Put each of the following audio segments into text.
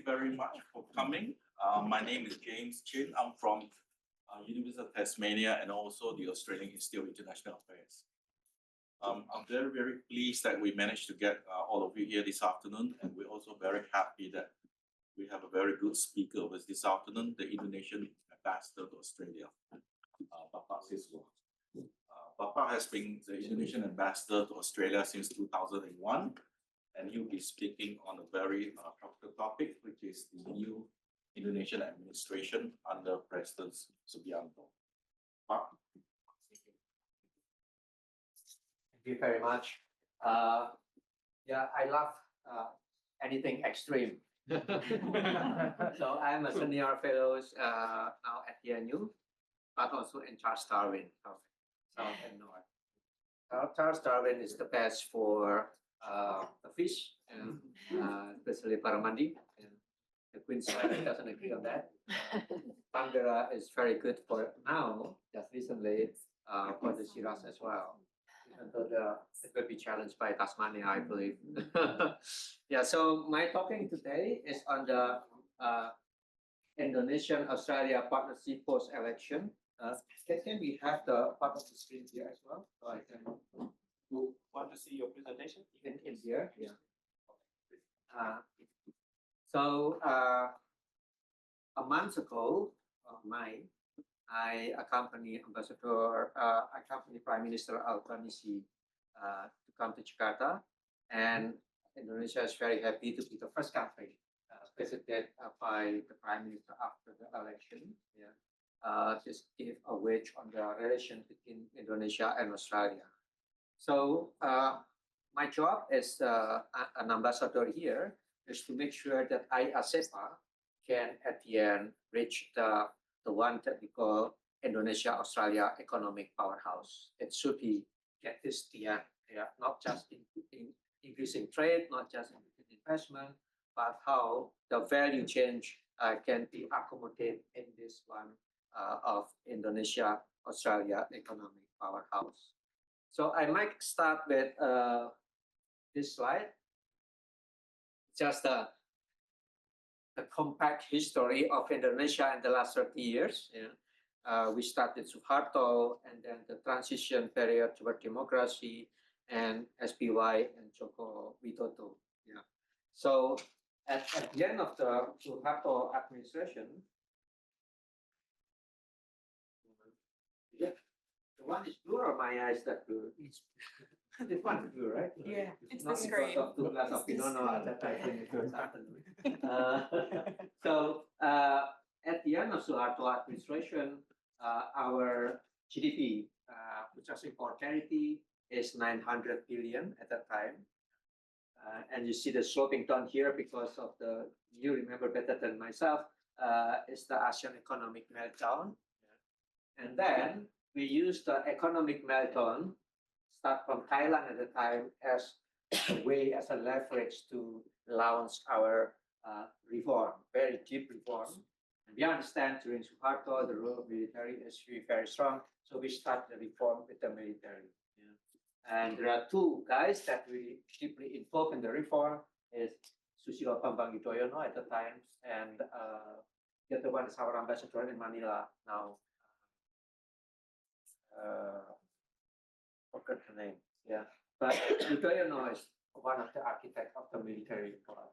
very much for coming. My name is James Chin. I'm from University of Tasmania and also the Australian Institute of International Affairs. I'm very, very pleased that we managed to get all of you here this afternoon, and we're also very happy that we have a very good speaker with this afternoon, the Indonesian ambassador to Australia, Dr Siswo. Papa has been the Indonesian ambassador to Australia since 2001, and he'll be speaking on a very topical topic, which is the new Indonesian administration under President Subianto. Papa? Thank you very much. Yeah, I love anything extreme. So I'm a senior fellow now at ENU, but also in Charles Darwin, South and North. Charles Darwin is the best for the fish, and especially barramundi. And the Queen's doesn't agree on that. Canberra is very good for now, just recently, for the Shiraz as well. Even though it will be challenged by Tasmania, I believe. Yeah, so my talking today is on the Indonesian-Australia partnership post-election. Can we have the part of the screen here as well? So I can. You want to see your presentation? In here, yeah. So a month ago, I accompanied Prime Minister Albanese to come to Jakarta, and Indonesia is very happy to be the first country visited by the Prime Minister after the election. Yeah. Just give a wedge on the relation between Indonesia and Australia. So my job as an ambassador here is to make sure that ASEPA can at the end reach the one that we call Indonesia-Australia economic powerhouse. It should be at this the end, yeah, not just in increasing trade, not just in investment, but how the value change can be accommodated in this one of Indonesia-Australia economic powerhouse. So I might start with this slide. Just a compact history of Indonesia in the last 30 years. Yeah. We started Suharto, and then the transition period toward democracy, and SPY and Joko Widodo. Yeah. So at the end of the Suharto administration, yeah, the one is blue or my eyes that blue? This one is blue, right? Yeah, it's the not screen. Because of 2 glass of Pinono at that time in the first afternoon. So at the end of Suharto administration, our GDP, which was import parity, is 900 billion at that time. And you see the sloping down here because of the, you remember better than myself, is the Asian economic meltdown. And then we used the economic meltdown, start from Thailand at the time, as a way, as a leverage to launch our reform, very deep reform. And we understand during Suharto, the role of military is very strong. So we start the reform with the military. Yeah. And there are two guys that we deeply involved in the reform, is Susilo Bambang Yudhoyono at the time, and the other one is our ambassador in Manila now. Forgot the name. Yeah, but Yudhoyono is one of the architects of the military reform.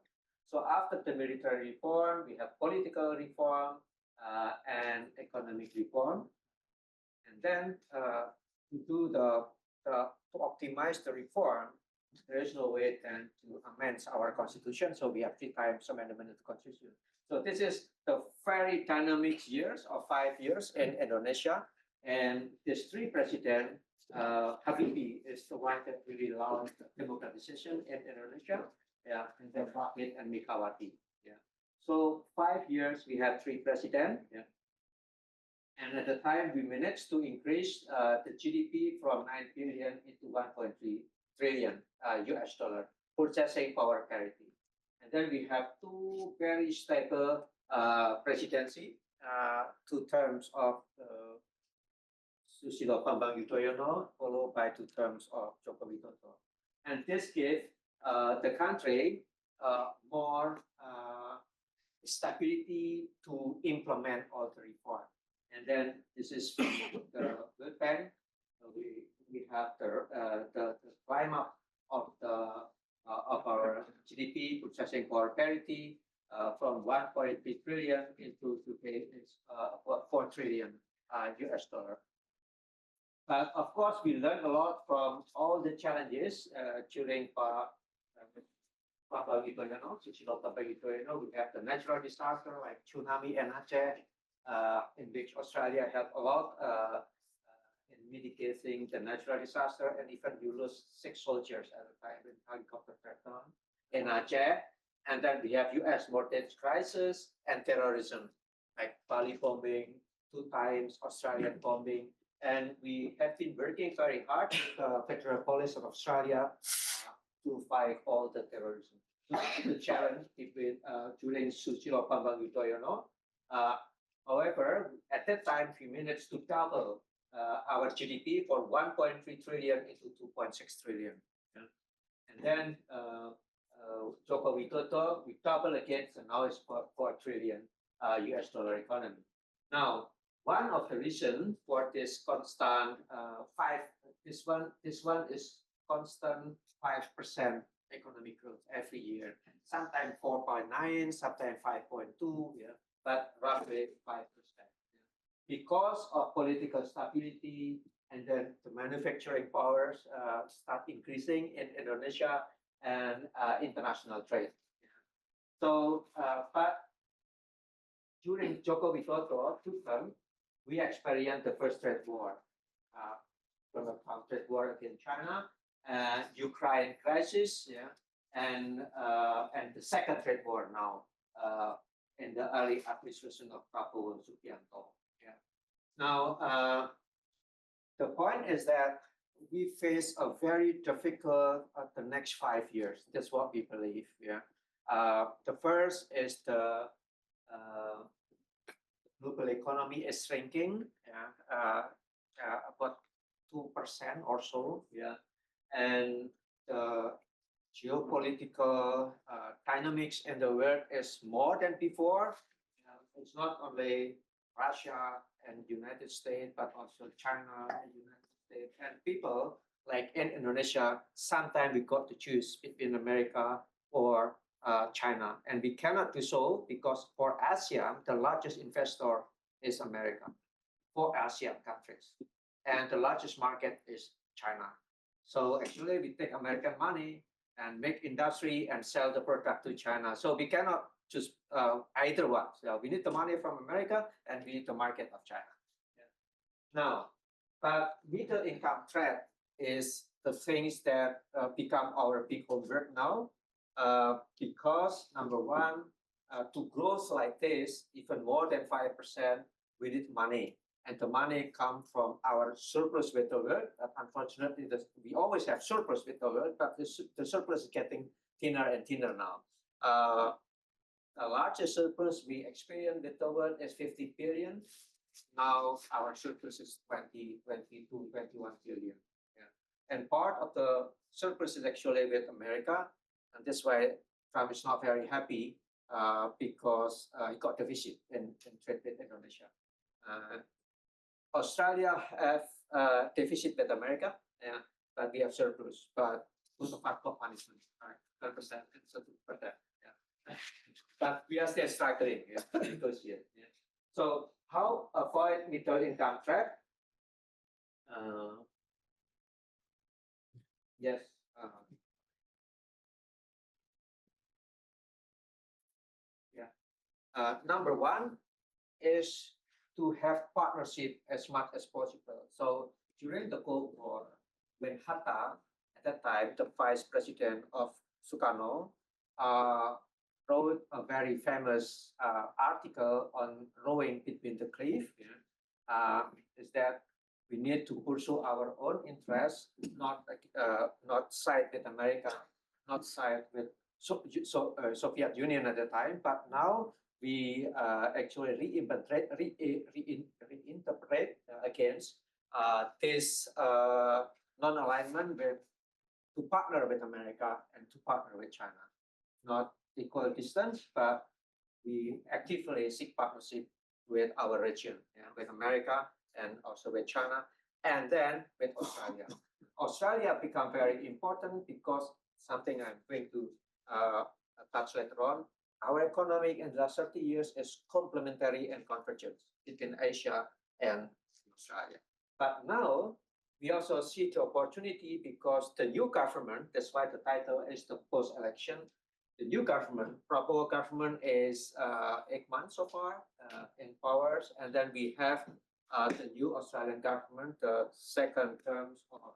So after the military reform, we have political reform and economic reform, and then to do to optimize the reform, there is no way then to amend our constitution. So we have 3 times amendment of the constitution. So this is the very dynamic years of 5 years in Indonesia. And this 3 president, Habibie is the one that really launched democratization in Indonesia. Yeah, and then Wahid and Megawati. Yeah. So 5 years we had 3 presidents. Yeah. And at the time we managed to increase the GDP from 9 billion into 1.3 trillion US dollar, purchasing power parity. And then we have 2 very stable presidency, 2 terms of Susilo Bambang Yudhoyono, followed by 2 terms of Joko Widodo. And this gave the country more stability to implement all the reform. And then this is from the World Bank. We have the climb up of our GDP, purchasing power parity, from 1.3 trillion into today is 4 trillion US dollar. But of course, we learned a lot from all the challenges during Prabowo Subianto. We have the natural disaster like tsunami and Aceh, in which Australia helped a lot in mitigating the natural disaster, and even you lose 6 soldiers at a time when helicopter crashed down in Aceh. And then we have US mortgage crisis and terrorism, like Bali bombing 2 times, Australian bombing. And we have been working very hard with the Federal Police of Australia to fight all the terrorism. The challenge between during Susilo Bambang Yudhoyono. However, at that time, we managed to double our GDP from 1.3 trillion into 2.6 trillion. Yeah. And then Joko Widodo, we double again, so now it's 4 trillion US dollar economy. Now, one of the reasons for this constant this one is constant 5% economic growth every year. Sometimes 4.9, sometimes 5.2, yeah, but roughly 5%. Yeah. Because of political stability, and then the manufacturing powers start increasing in Indonesia, and international trade. Yeah. So, but during Joko Widodo term, we experienced the first trade war, from the trade war against China, Ukraine crisis, yeah, and the second trade war now in the early administration of Prabowo Subianto. Yeah. Now, the point is that we face a very difficult the next 5 years. That's what we believe. Yeah. The first is the global economy is shrinking. Yeah. About 2% or so. Yeah. And the geopolitical dynamics in the world is more than before. It's not only Russia and United States, but also China and United States. And people like in Indonesia, sometimes we got to choose between America or China. And we cannot do so because for ASEAN, the largest investor is America for ASEAN countries. And the largest market is China. So actually, we take American money and make industry and sell the product to China. So we cannot choose either one. So we need the money from America and we need the market of China. Yeah. Now, but middle income threat is the things that become our big homework now. Because number one, to grow like this, even more than 5%, we need money. And the money comes from our surplus with the world. Unfortunately, we always have surplus with the world, but the surplus is getting thinner and thinner now. The largest surplus we experience with the world is 50 billion. Now our surplus is 21 billion. Yeah. And part of the surplus is actually with America. And that's why Trump is not very happy because he got deficit in trade with Indonesia. Australia have deficit with America, yeah, but we have surplus. But most of our top punishment, right? 12% and 30%. Yeah. But we are still struggling, yeah, negotiate. Yeah. So how avoid middle income trap? Yes. Yeah. Number one is to have partnership as much as possible. So during the Cold War, when Hatta, at that time, the vice president of Sukarno, wrote a very famous article on rowing between the cliff, is that we need to pursue our own interests, not side with America, not side with Soviet Union at the time, but now we actually reinterpret against this non-alignment to partner with America and to partner with China. Not equal distance, but we actively seek partnership with our region, with America and also with China, and then with Australia. Australia become very important because something I'm going to touch later on. Our economic in the last 30 years is complementary and convergent between Asia and Australia. But now we also see the opportunity because the new government, that's why the title is the post-election. The new government, Prabowo government is 8 months so far in powers, and then we have the new Australian government, the second terms of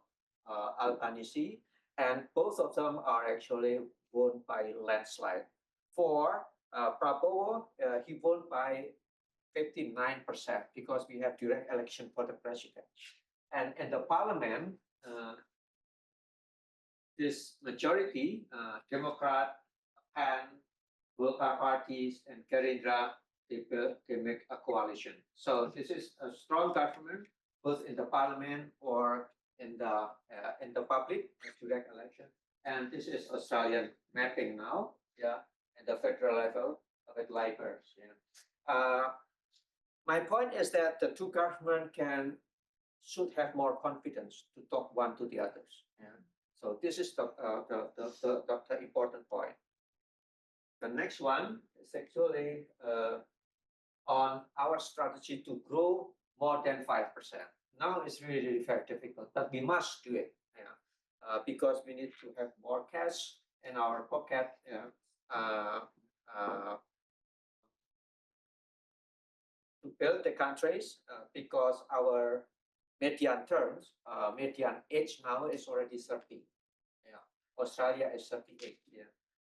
Albanese, and both of them are actually won by landslide. For Prabowo, he won by 59% because we have direct election for the president. And in the parliament, this majority, Democrat, PAN, Golkar parties, and Gerindra, they make a coalition. So this is a strong government, both in the parliament or in the public direct election. And this is Australian mapping now, at the federal level with Labours. My point is that the two governments should have more confidence to talk one to the others. So this is the important point. The next one is actually on our strategy to grow more than 5%. Now it's really very difficult, but we must do it because we need to have more cash in our pocket to build the countries because our median age now is already 30. Australia is 38.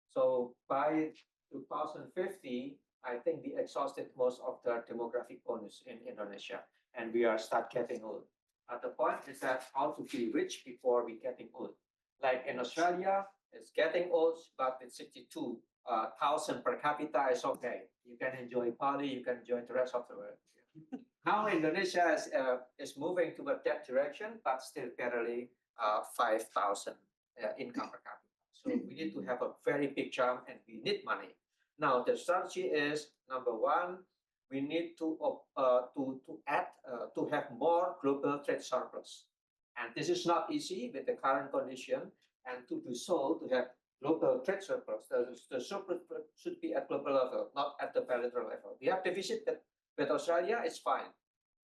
So by 2050, I think we exhausted most of the demographic bonus in Indonesia, and we are start getting old. The point is that how to be rich before we getting old. Like in Australia, it's getting old, but with 62,000 per capita is okay. You can enjoy Bali, you can enjoy the rest of the world. Now Indonesia is moving toward that direction, but still barely 5,000 income per capita. So we need to have a very big jump, and we need money. Now the strategy is number one, we need to have more global trade surplus, and this is not easy with the current condition. And to do so, to have global trade surplus, the surplus should be at global level, not at the bilateral level. We have deficit with Australia, it's fine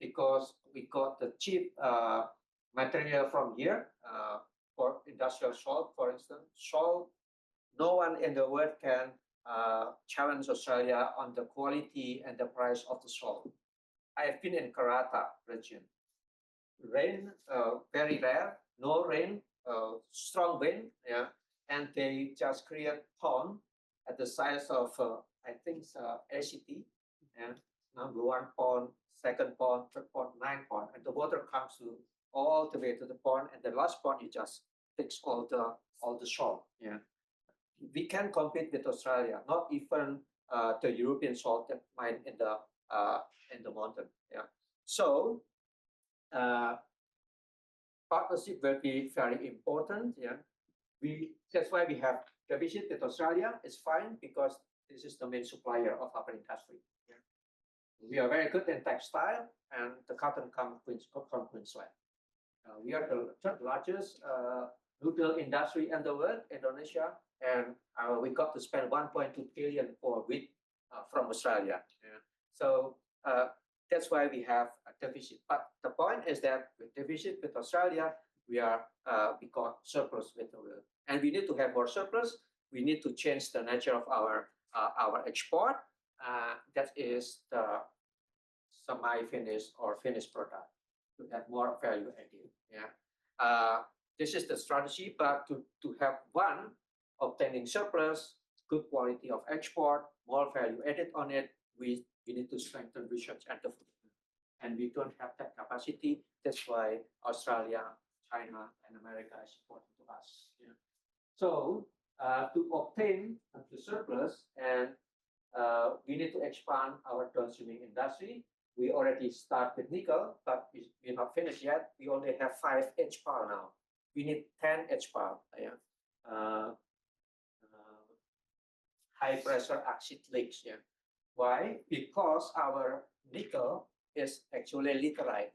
because we got the cheap material from here for industrial salt, for instance. Salt, no one in the world can challenge Australia on the quality and the price of the salt. I have been in Karata region. Rain, very rare, no rain, strong wind, and they just create pond at the size of, I think, ACT, and number one pond, second pond, third pond, 9 pond, and the water comes all the way to the pond, and the last pond you just fix all the salt. We can compete with Australia, not even the European salt that mine in the mountain. So partnership will be very important. That's why we have deficit with Australia. It's fine because this is the main supplier of our industry. We are very good in textile, and the cotton comes from Queensland. We are the third largest noodle industry in the world, Indonesia, and we got to spend 1.2 billion for wheat from Australia. So that's why we have a deficit. But the point is that with deficit with Australia, we got surplus with the world, and we need to have more surplus. We need to change the nature of our export. That is the semi-finished or finished product to have more value added. This is the strategy, but to have one, obtaining surplus, good quality of export, more value added on it, we need to strengthen research and development. And we don't have that capacity. That's why Australia, China, and America is important to us. So to obtain the surplus, and we need to expand our downstream industry. We already start with nickel, but we're not finished yet. We only have 5 HPAL now. We need 10 HPAL. High pressure acid leaks. Why? Because our nickel is actually literite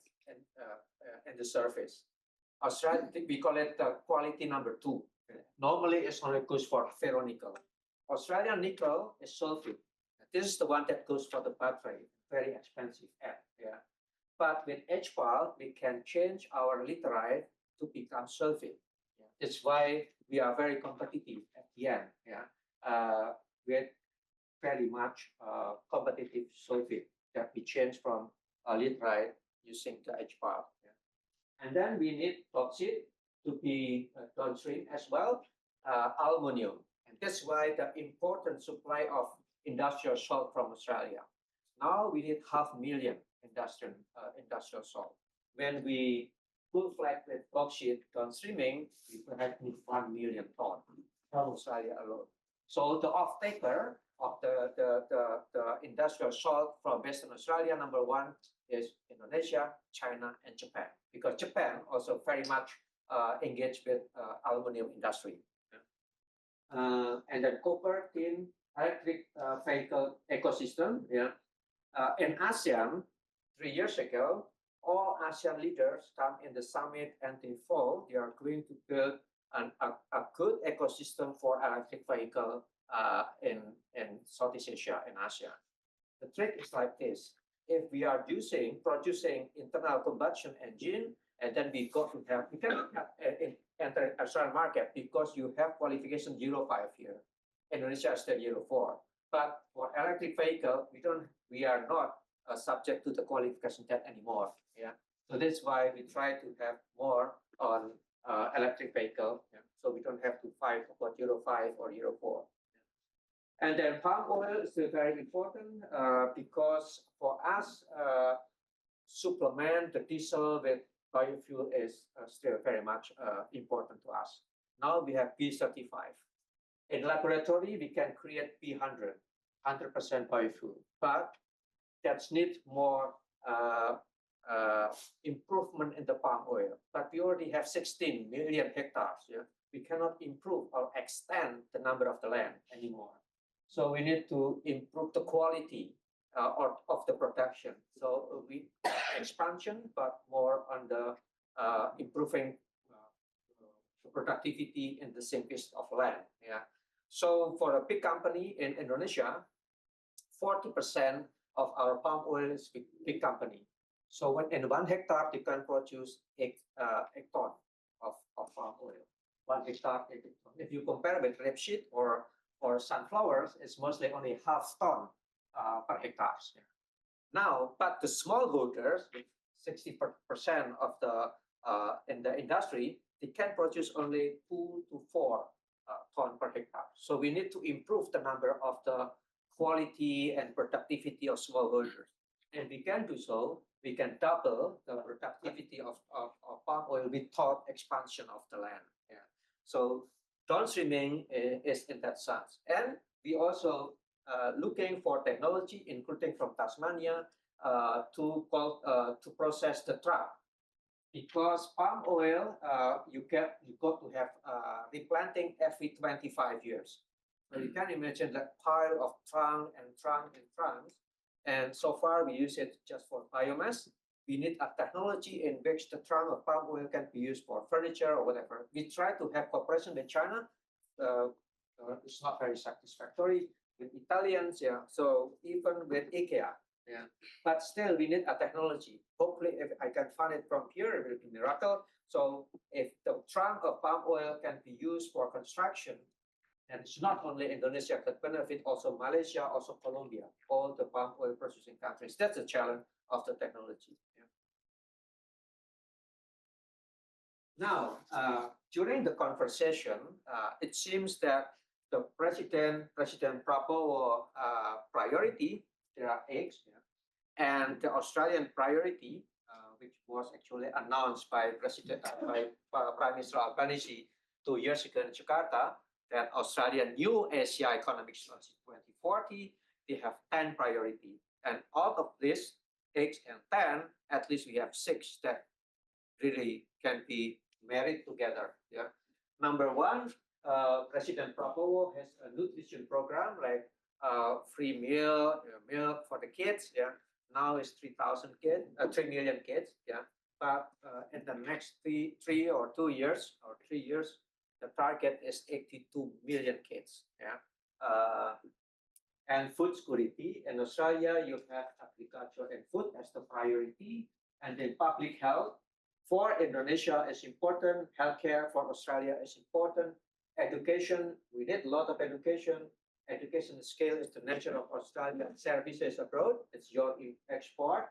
in the surface. Australia, we call it quality number 2. Normally, it's only goes for ferronickel. Australian nickel is sulfate. This is the one that goes for the battery, very expensive. Yeah. But with HPAL, we can change our literite to become sulfate. Yeah. That's why we are very competitive at the end. Yeah. With very much competitive sulfate that we change from literite using the HPAL. Yeah. And then we need bauxite to be downstream as well, aluminum. And that's why the important supply of industrial salt from Australia. Now we need 500,000 industrial salt. When we full flag with bauxite downstreaming, we perhaps need 1 million tons from Australia alone. So the off-taker of the industrial salt from Western Australia, number 1 is Indonesia, China, and Japan, because Japan also very much engaged with aluminum industry. And then copper, tin, electric vehicle ecosystem. Yeah. In ASEAN, 3 years ago, all ASEAN leaders come in the summit and in fall, they are going to build a good ecosystem for electric vehicle in Southeast Asia and ASEAN. The trick is like this. If we are producing internal combustion engine, and then we got to have, we cannot enter Australian market because you have qualification 05 here. Indonesia is still 04. But for electric vehicle, we are not subject to the qualification test anymore. Yeah. So that's why we try to have more on electric vehicle. Yeah. So we don't have to fight about 05 or 04. And then palm oil is still very important because for us, supplement the diesel with biofuel is still very much important to us. Now we have B35. In laboratory, we can create B100, 100% biofuel, but that needs more improvement in the palm oil. But we already have 16 million hectares. Yeah? We cannot improve or extend the number of the land anymore. So we need to improve the quality of the production. So we expansion, but more on the improving the productivity in the same piece of land. Yeah. So for a big company in Indonesia, 40% of our palm oil is big company. So when in 1 hectare, you can produce a ton of palm oil. 1 hectare, 8 ton. If you compare with rapeseed or sunflowers, it's mostly only half ton per hectare. Yeah. Now, but the smallholders, 60% of the in the industry, they can produce only 2 to 4 ton per hectare. So we need to improve the number of the quality and productivity of smallholders. And we can do so. We can double the productivity of palm oil without expansion of the land. Yeah. So downstreaming is in that sense. And we also looking for technology, including from Tasmania, to process the truck. Because palm oil, you got to have replanting every 25 years. So you can imagine that pile of trunk and trunks. And so far we use it just for biomass. We need a technology in which the trunk of palm oil can be used for furniture or whatever. We try to have cooperation with China. It's not very satisfactory with Italians. Yeah. So even with IKEA. Yeah. But still, we need a technology. Hopefully, if I can find it from here, it will be a miracle. So if the trunk of palm oil can be used for construction, and it's not only Indonesia that benefit, also Malaysia, also Colombia, all the palm oil producing countries. That's the challenge of the technology. Yeah. Now, during the conversation, it seems that the President Prabowo priority, there are 8, yeah, and the Australian priority, which was actually announced by Prime Minister Albanese 2 years ago in Jakarta, that Australian new Asia Economic Strategy 2040, they have 10 priority. And out of this 8 and 10, at least we have 6 that really can be married together. Yeah. Number 1, President Prabowo has a nutrition program like free meal, milk for the kids. Yeah, now it's 3 million kids. Yeah, but in the next 3 or 2 years or 3 years, the target is 82 million kids. Yeah. And food security. In Australia, you have agriculture and food as the priority, and then public health. For Indonesia is important, healthcare for Australia is important, education, we need a lot of education. Education scale is the nature of Australian services abroad, it's your export.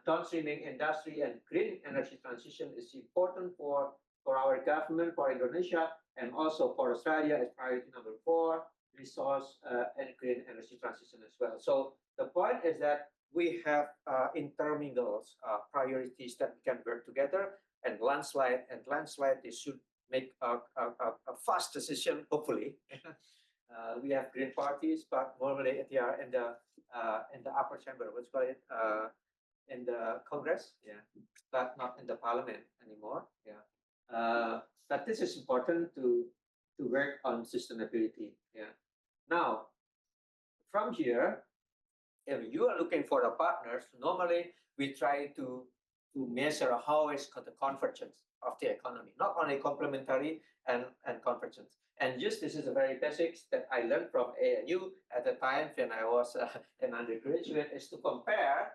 Downstreaming industry and green energy transition is important for our government, for Indonesia, and also for Australia is priority number 4, resource and green energy transition as well. So the point is that we have intermingled priorities that we can work together, and landslide, they should make a fast decision, hopefully. We have green parties, but normally they are in the upper chamber, what's called it, in the Congress, yeah, but not in the Parliament anymore, yeah. But this is important to work on sustainability, yeah. Now, from here, if you are looking for the partners, normally we try to measure how is the convergence of the economy, not only complementary and convergence. And just this is a very basics that I learned from ANU at the time when I was an undergraduate, is to compare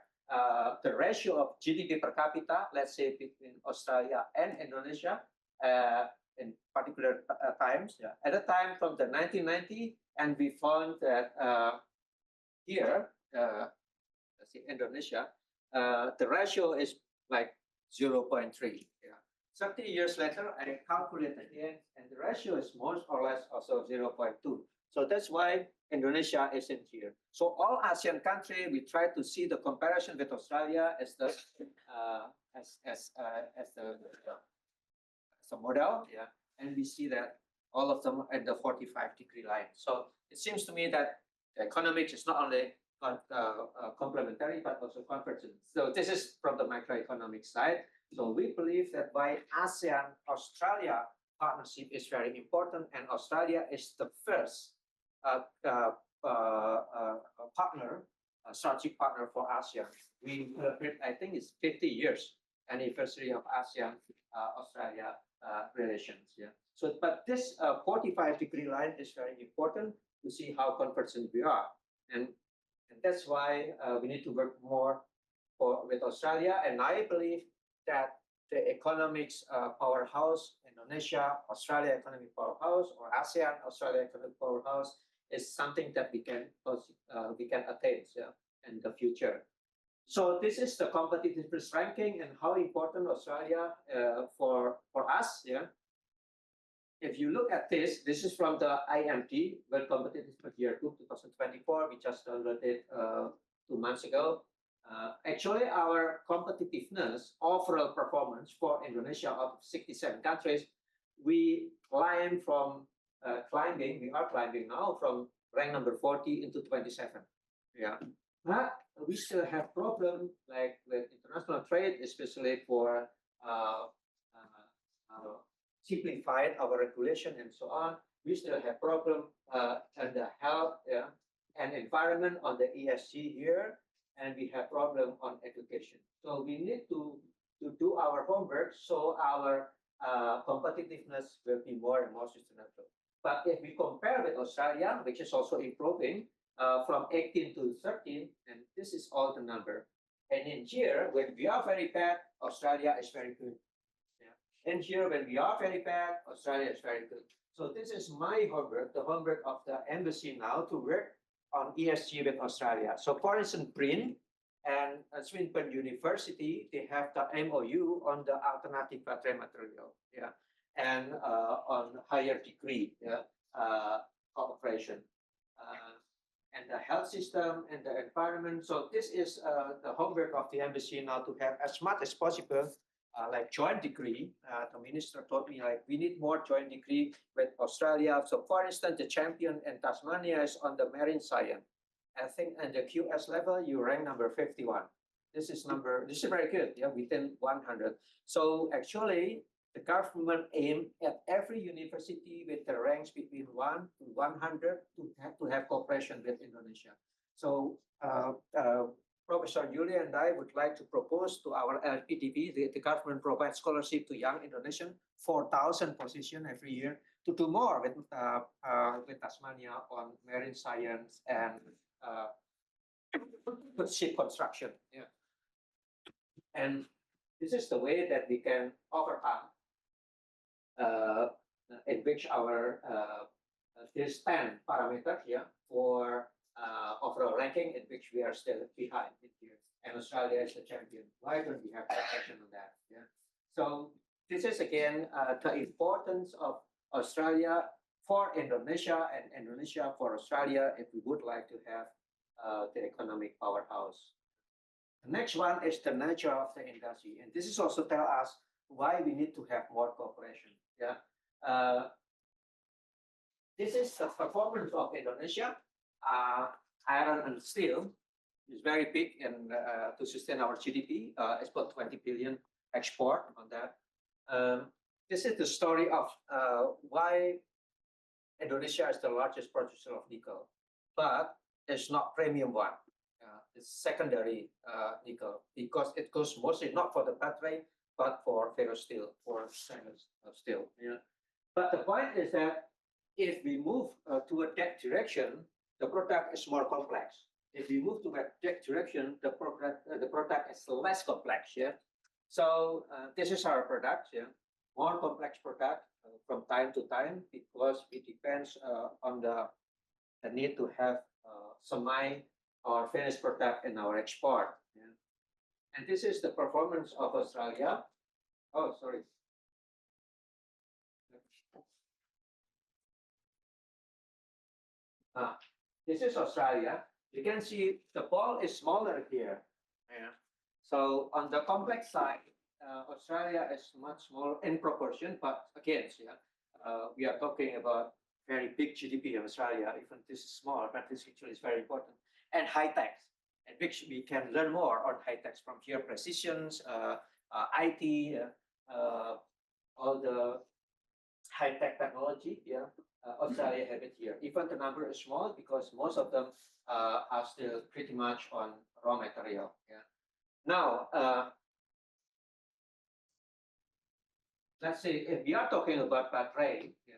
the ratio of GDP per capita, let's say between Australia and Indonesia, in particular times. Yeah. At the time from the 1990, and we found that here, let's see, Indonesia, the ratio is like 0.3. Yeah. 30 years later, I calculated again, and the ratio is more or less also 0.2. So that's why Indonesia isn't here. So all ASEAN countries, we try to see the comparison with Australia as the model, yeah, and we see that all of them at the 45-degree line. So it seems to me that the economics is not only complementary but also convergent. So this is from the macroeconomic side. So we believe that by ASEAN-Australia partnership is very important, and Australia is the first partner, strategic partner for ASEAN. We celebrate, I think it's 50 years anniversary of ASEAN-Australia relations. Yeah. So, but this 45-degree line is very important to see how convergent we are, and that's why we need to work more with Australia. And I believe that the economics powerhouse, Indonesia, Australia economic powerhouse, or ASEAN, Australia economic powerhouse, is something that we can attain, yeah, in the future. So this is the competitiveness ranking and how important Australia for us, yeah. If you look at this is from the IMD, World Competitiveness Yearbook 2024. We just downloaded it 2 months ago. Actually, our competitiveness, overall performance for Indonesia out of 67 countries, we climb from we are climbing now from rank number 40 into 27. Yeah, but we still have problem like with international trade, especially for simplified our regulation and so on. We still have problem and the health, yeah, and environment on the ESG here, and we have problem on education. So we need to do our homework so our competitiveness will be more and more sustainable. But if we compare with Australia, which is also improving from 18 to 13, and this is all the number. And in here, when we are very bad, Australia is very good. Yeah. And here, when we are very bad, Australia is very good. So this is my homework, the homework of the embassy now, to work on ESG with Australia. So for instance, BRIN and Swinburne University, they have the MOU on the alternative battery material, yeah, and on higher degree, yeah, cooperation. And the health system and the environment. So this is the homework of the embassy now, to have as much as possible like joint degree. The minister told me like we need more joint degree with Australia. So for instance, the champion in Tasmania is on the marine science. I think at the QS level, you rank number 51. This is very good, yeah, within 100. So actually, the government aim at every university with the ranks between 1 to 100 to have cooperation with Indonesia. So Professor Julia and I would like to propose to our LPDP, the government provides scholarship to young Indonesian, 4,000 position every year, to do more with Tasmania on marine science and ship construction. Yeah. And this is the way that we can overcome in which our there's 10 parameters here for overall ranking in which we are still behind here. And Australia is the champion. Why don't we have action on that? Yeah. So this is again the importance of Australia for Indonesia and Indonesia for Australia if we would like to have the economic powerhouse. The next one is the nature of the industry, and this is also tell us why we need to have more cooperation. Yeah, this is the performance of Indonesia. Iron and steel is very big and to sustain our GDP. It's about 20 billion export on that. This is the story of why Indonesia is the largest producer of nickel, but it's not premium one. It's secondary nickel because it goes mostly not for the battery, but for ferrosteel, for stainless steel. Yeah. But the point is that if we move toward that direction, the product is more complex. If we move to that direction, the product is less complex. Yeah. So this is our product. Yeah. More complex product from time to time because it depends on the need to have semi or finished product in our export. Yeah. And this is the performance of Australia. Oh, sorry. This is Australia. You can see the ball is smaller here. Yeah. So on the complex side, Australia is much smaller in proportion, but again, yeah, we are talking about very big GDP in Australia. Even this is small, but this actually is very important. And high tech, at which we can learn more on high tech from here, precisions, IT, all the high tech technology. Yeah, Australia have it here. Even the number is small because most of them are still pretty much on raw material. Yeah. Now, let's say if we are talking about battery, yeah,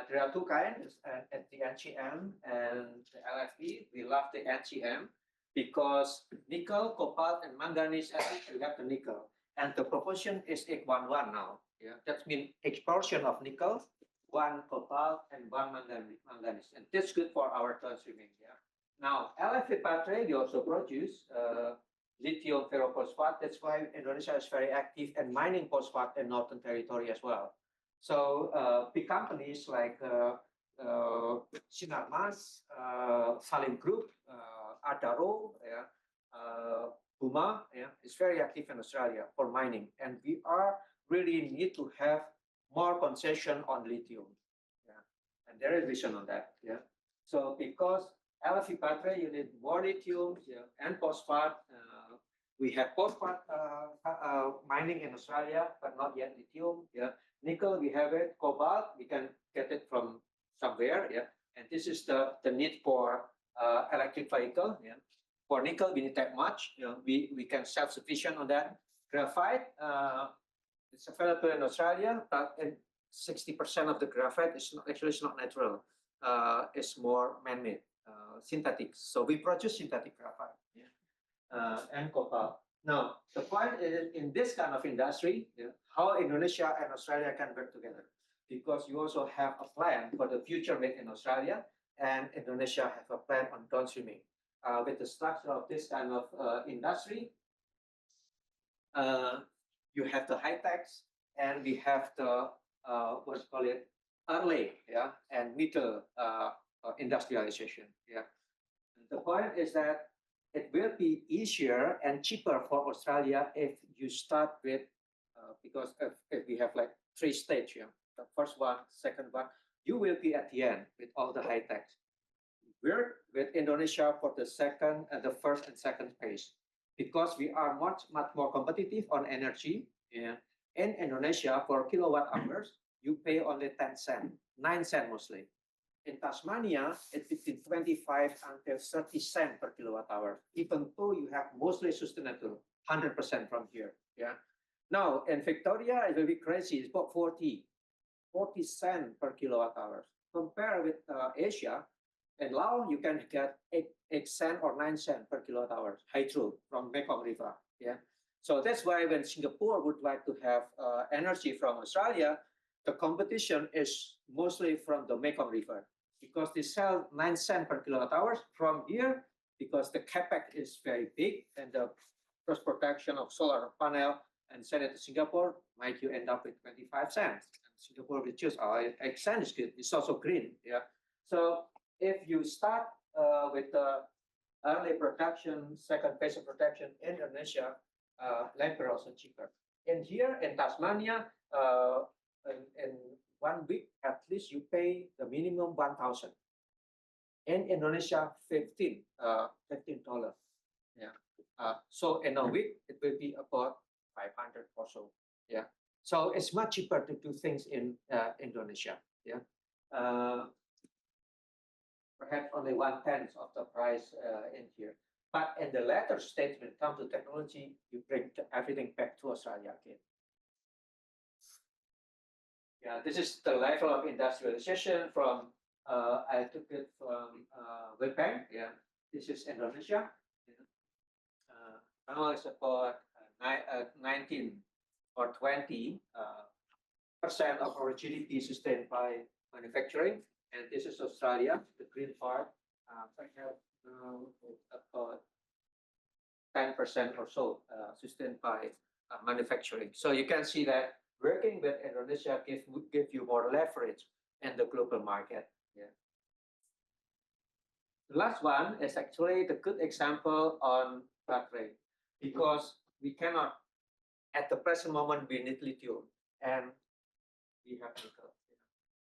there are two kinds, the NCM and the LFP. We love the NCM because nickel, cobalt, and manganese, at least we have the nickel. And the proportion is 8:1:1 now. Yeah, that means explosion of nickel, 1 cobalt, and 1 manganese. And that's good for our downstreaming. Yeah. Now, LFP battery, we also produce lithium ferrophosphate. That's why Indonesia is very active in mining phosphate in Northern Territory as well. So big companies like Sinarmas, Salim Group, Adaro, yeah, Puma, yeah, is very active in Australia for mining, and we are really need to have more concession on lithium. Yeah, and there is vision on that. Yeah, so because LFP battery, you need more lithium, yeah, and phosphate. We have phosphate mining in Australia, but not yet lithium. Yeah, nickel we have it. Cobalt we can get it from somewhere. Yeah, and this is the need for electric vehicle. Yeah, for nickel we need that much. You know, we can self-sufficient on that. Graphite it's available in Australia, but 60% of the graphite is not actually it's not natural. It's more man-made, synthetic. So we produce synthetic graphite. Yeah. And cobalt. Now, the point is in this kind of industry, yeah, how Indonesia and Australia can work together, because you also have a plan for the future made in Australia, and Indonesia have a plan on downstreaming. With the structure of this kind of industry, you have the high techs, and we have the what's called it early, yeah, and middle industrialization. Yeah. And the point is that it will be easier and cheaper for Australia if you start with, because if we have like 3 stages, yeah, the first one, second one, you will be at the end with all the high tech. We're with Indonesia for the second, the first and second phase, because we are much more competitive on energy, yeah, In Indonesia, for kilowatt hours, you pay only 10 cents, 9 cents mostly. In Tasmania, it's between 25 until 30 cents per kilowatt hour, even though you have mostly sustainable, 100% from here. Yeah. Now, in Victoria, it will be crazy. It's about 40 cents per kilowatt hour. Compare with Asia, in Laos, you can get 8 cents or 9 cents per kilowatt hour hydro from Mekong River. Yeah. So that's why when Singapore would like to have energy from Australia, the competition is mostly from the Mekong River because they sell 9 cents per kilowatt hours from here because the capex is very big and the cost production of solar panel and send it to Singapore might you end up with 25 cents. And Singapore will choose 8 cents is good. It's also green. Yeah. So if you start with the early production, second phase of production in Indonesia, labor also cheaper. And here in Tasmania, in 1 week, at least you pay the minimum 1,000. In Indonesia, $15. Yeah. So in a week, it will be about 500 or so. Yeah. So it's much cheaper to do things in Indonesia. Yeah. Perhaps only 1/10 of the price in here. But in the latter stage, when it comes to technology, you bring everything back to Australia again. Yeah, this is the level of industrialization from, I took it from World Bank. Yeah, this is Indonesia. Now it's about 19 or 20% of our GDP sustained by manufacturing. And this is Australia, the green part. I have about 10% or so sustained by manufacturing. So you can see that working with Indonesia would give you more leverage in the global market. Yeah. The last one is actually the good example on battery because we cannot, at the present moment, we need lithium and we have nickel.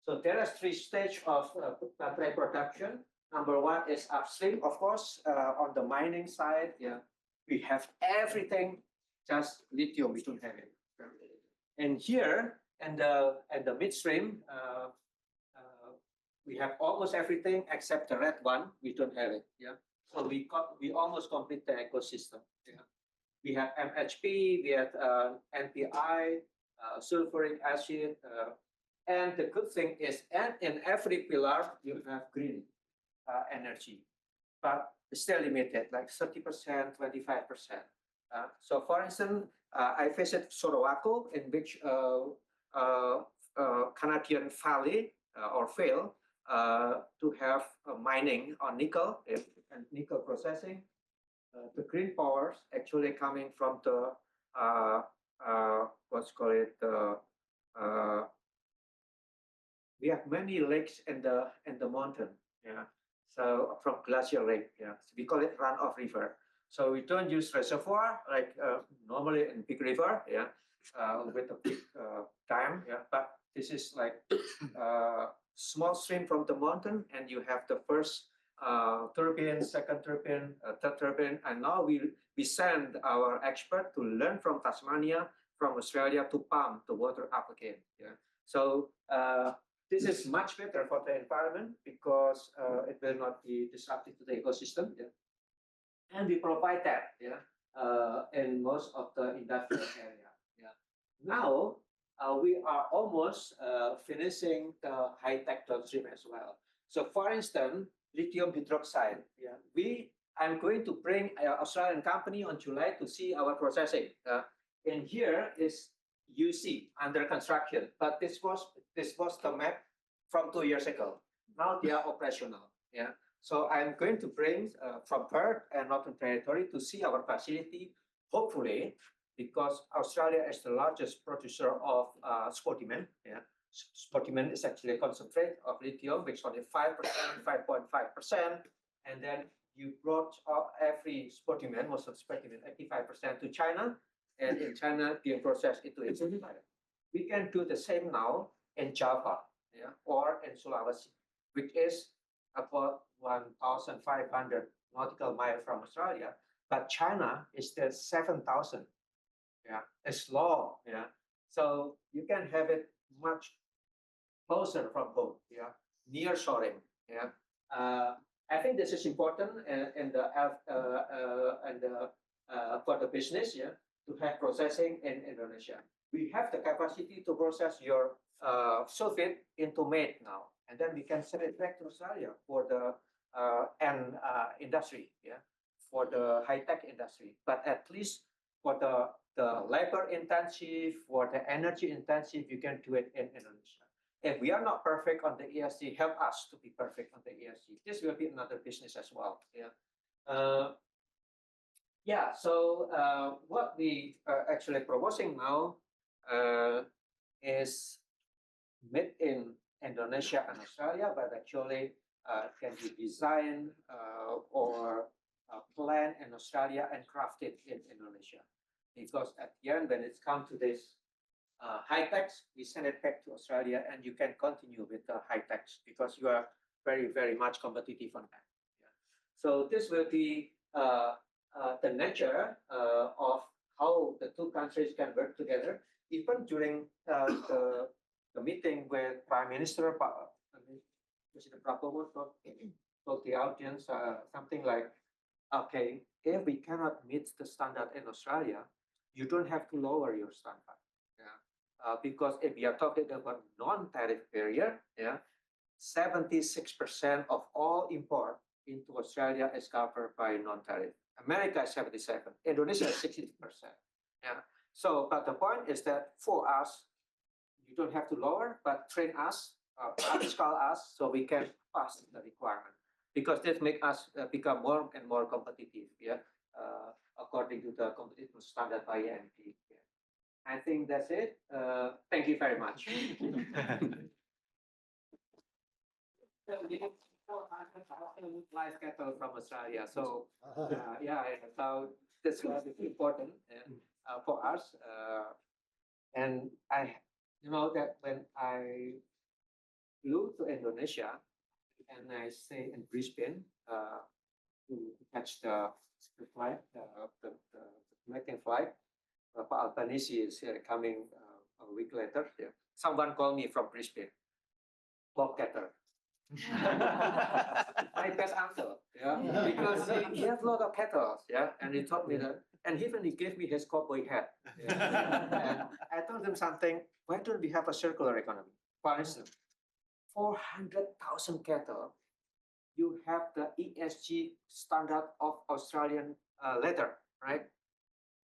So there are 3 stages of battery production. Number 1 is upstream, of course, on the mining side. Yeah, we have everything, just lithium. We don't have it. And here, and the midstream, we have almost everything except the red one. We don't have it. Yeah, so we almost complete the ecosystem. Yeah, we have MHP, we have NPI, sulfuric acid. And the good thing is, and in every pillar, you have green energy, but it's still limited, like 30%, 25%. So for instance, I visited Surabaya, in which Canadian Valley or Vale to have mining on nickel and nickel processing. The green powers actually coming from the, what's called it, we have many lakes in the mountain. Yeah. So from glacier lake. Yeah. So we call it runoff river. So we don't use reservoir like normally in big river. Yeah. With a big dam. Yeah. But this is like small stream from the mountain, and you have the first turbine, second turbine, third turbine, and now we send our expert to learn from Tasmania, from Australia to pump the water up again. Yeah. So this is much better for the environment because it will not be disruptive to the ecosystem. Yeah. And we provide that, yeah, in most of the industrial area. Yeah. Now we are almost finishing the high-tech downstream as well. So for instance, lithium hydroxide. Yeah, I'm going to bring an Australian company on July to see our processing. In here is UC under construction, but this was the map from 2 years ago. Now they are operational. Yeah. So I'm going to bring from Perth and Northern Territory to see our facility, hopefully, because Australia is the largest producer of spodumene. Yeah. Spodumene is actually a concentrate of lithium, which is only 5%, 5.5%. And then you brought every spodumene, most of the spodumene, 85% to China. And in China, being processed into its we can do the same now in Java, yeah, or in Sulawesi, which is about 1,500 nautical miles from Australia. But China is still 7,000. Yeah, it's long. Yeah, So you can have it much closer from home, yeah, near shoring, yeah. I think this is important in the for the business, yeah, to have processing in Indonesia. We have the capacity to process your sulfate into mate now, and then we can send it back to Australia for the industry, yeah, for the high-tech industry. But at least for the labor intensive, for the energy intensive, you can do it in Indonesia. If we are not perfect on the ESG, help us to be perfect on the ESG. This will be another business as well. Yeah. So what we are actually proposing now is made in Indonesia and Australia, but actually can be designed or planned in Australia and crafted in Indonesia. Because at the end, when it's come to this high tax, we send it back to Australia, and you can continue with the high tax because you are very, very much competitive on that. Yeah. So this will be the nature of how the two countries can work together. Even during the meeting with Prime Minister President Prabowo told the audience something like, okay, if we cannot meet the standard in Australia, you don't have to lower your standard. Because if we are talking about non-tariff barrier, 76% of all import into Australia is covered by non-tariff. America is 77%, Indonesia is 60%. Yeah. So, but the point is that for us, you don't have to lower, but train us, upscale us, so we can pass the requirement. Because this makes us become more and more competitive, according to the competitive standard by IMD. I think that's it. Thank you very much. Live cattle from Australia. So so this was important for us. And I, that when I flew to Indonesia and I stay in Brisbane to catch the flight, the connecting flight. Pak Albanese is coming a week later. Yeah. Someone called me from Brisbane, bobcatter. My best answer, because he has a lot of cattle, and he told me that, and even he gave me his cowboy hat. And I told him something. Why don't we have a circular economy? For instance, 400,000 cattle, you have the ESG standard of Australian leather, right?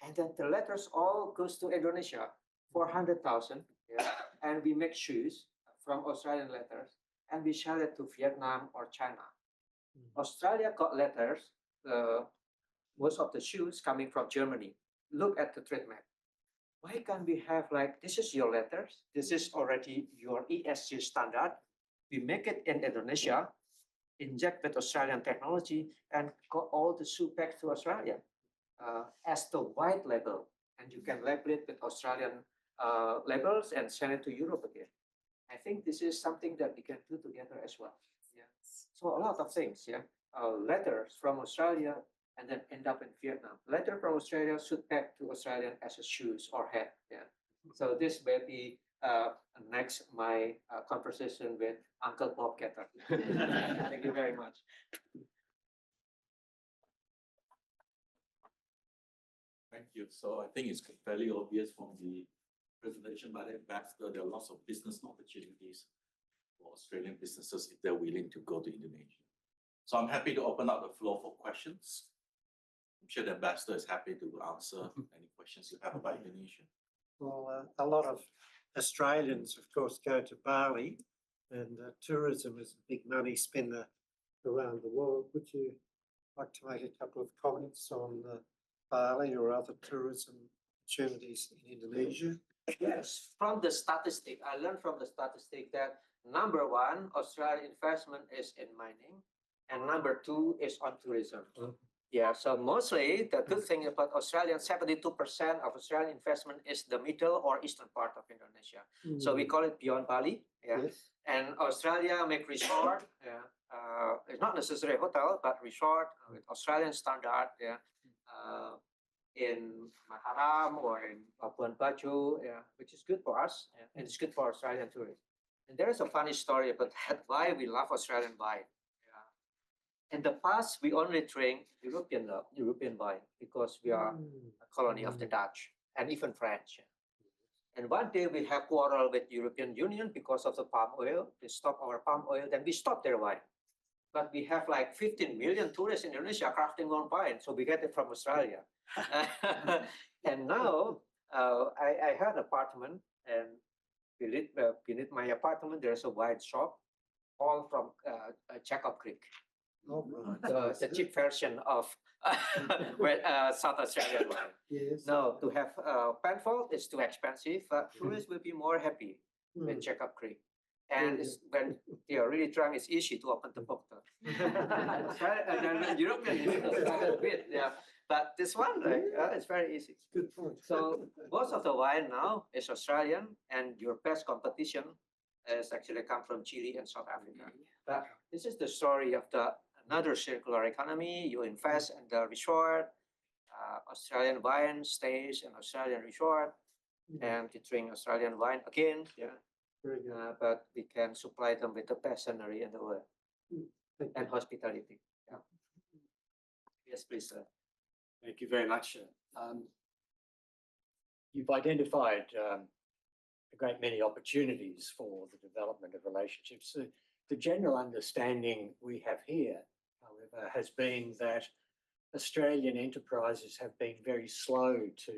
And then the letters all goes to Indonesia, 400,000, and we make shoes from Australian letters, and we sell it to Vietnam or China. Australia got letters, most of the shoes coming from Germany. Look at the trade map. Why can't we have like, this is your letters, this is already your ESG standard, we make it in Indonesia, inject with Australian technology, and got all the shoe back to Australia. As the white label, and you can label it with Australian labels and send it to Europe again. I think this is something that we can do together as well. Yeah. So a lot of things. Yeah. Letters from Australia and then end up in Vietnam. Letter from Australia should back to Australian as a shoes or hat. Yeah. So this will be next my conversation with Uncle Bob Getter. Thank you very much. Thank you. So I think it's fairly obvious from the presentation by the ambassador, there are lots of business opportunities for Australian businesses if they're willing to go to Indonesia. So I'm happy to open up the floor for questions. I'm sure the ambassador is happy to answer any questions you have about Indonesia. Well, a lot of Australians, of course, go to Bali, and tourism is a big money spender around the world. Would you like to make a couple of comments on Bali or other tourism opportunities in Indonesia? Yes, from the statistic, I learned from the statistic that number one, Australian investment is in mining, and number two is on tourism. Yeah, so mostly the good thing about Australian, 72% of Australian investment is the middle or eastern part of Indonesia. So we call it beyond Bali. Yeah. Yes. And Australia make resort. It's not necessarily hotel, but resort with Australian standard. Yeah. in Mataram or in Labuan Bajo, yeah, which is good for us, yeah, and it's good for Australian tourists. And there is a funny story about that, why we love Australian wine. Yeah. In the past, we only drink European wine because we are a colony of the Dutch and even French. And one day we have quarrel with European Union because of the palm oil. They stop our palm oil, then we stop their wine. But we have like 15 million tourists in Indonesia crafting on wine, so we get it from Australia. And now I had an apartment, and beneath my apartment there's a wine shop, all from Jacob Creek. Oh, right. The cheap version of South Australian wine. Yes. Now, to have Penfold is too expensive, but tourists will be more happy with Jacob Creek. And when they are really drunk, it's easy to open the bottle. And then European bit, yeah. But this one, like, it's very easy. Good point. So most of the wine now is Australian, and your best competition is actually come from Chile and South Africa. But this is the story of another circular economy. You invest in the resort, Australian wine stays in Australian resort, and you drink Australian wine again. Yeah. Very good. But we can supply them with the best scenery in the world Thank and you. hospitality. Yeah. Yes, please, sir. Thank you very much. You've identified a great many opportunities for the development of relationships. The general understanding we have here, however, has been that Australian enterprises have been very slow to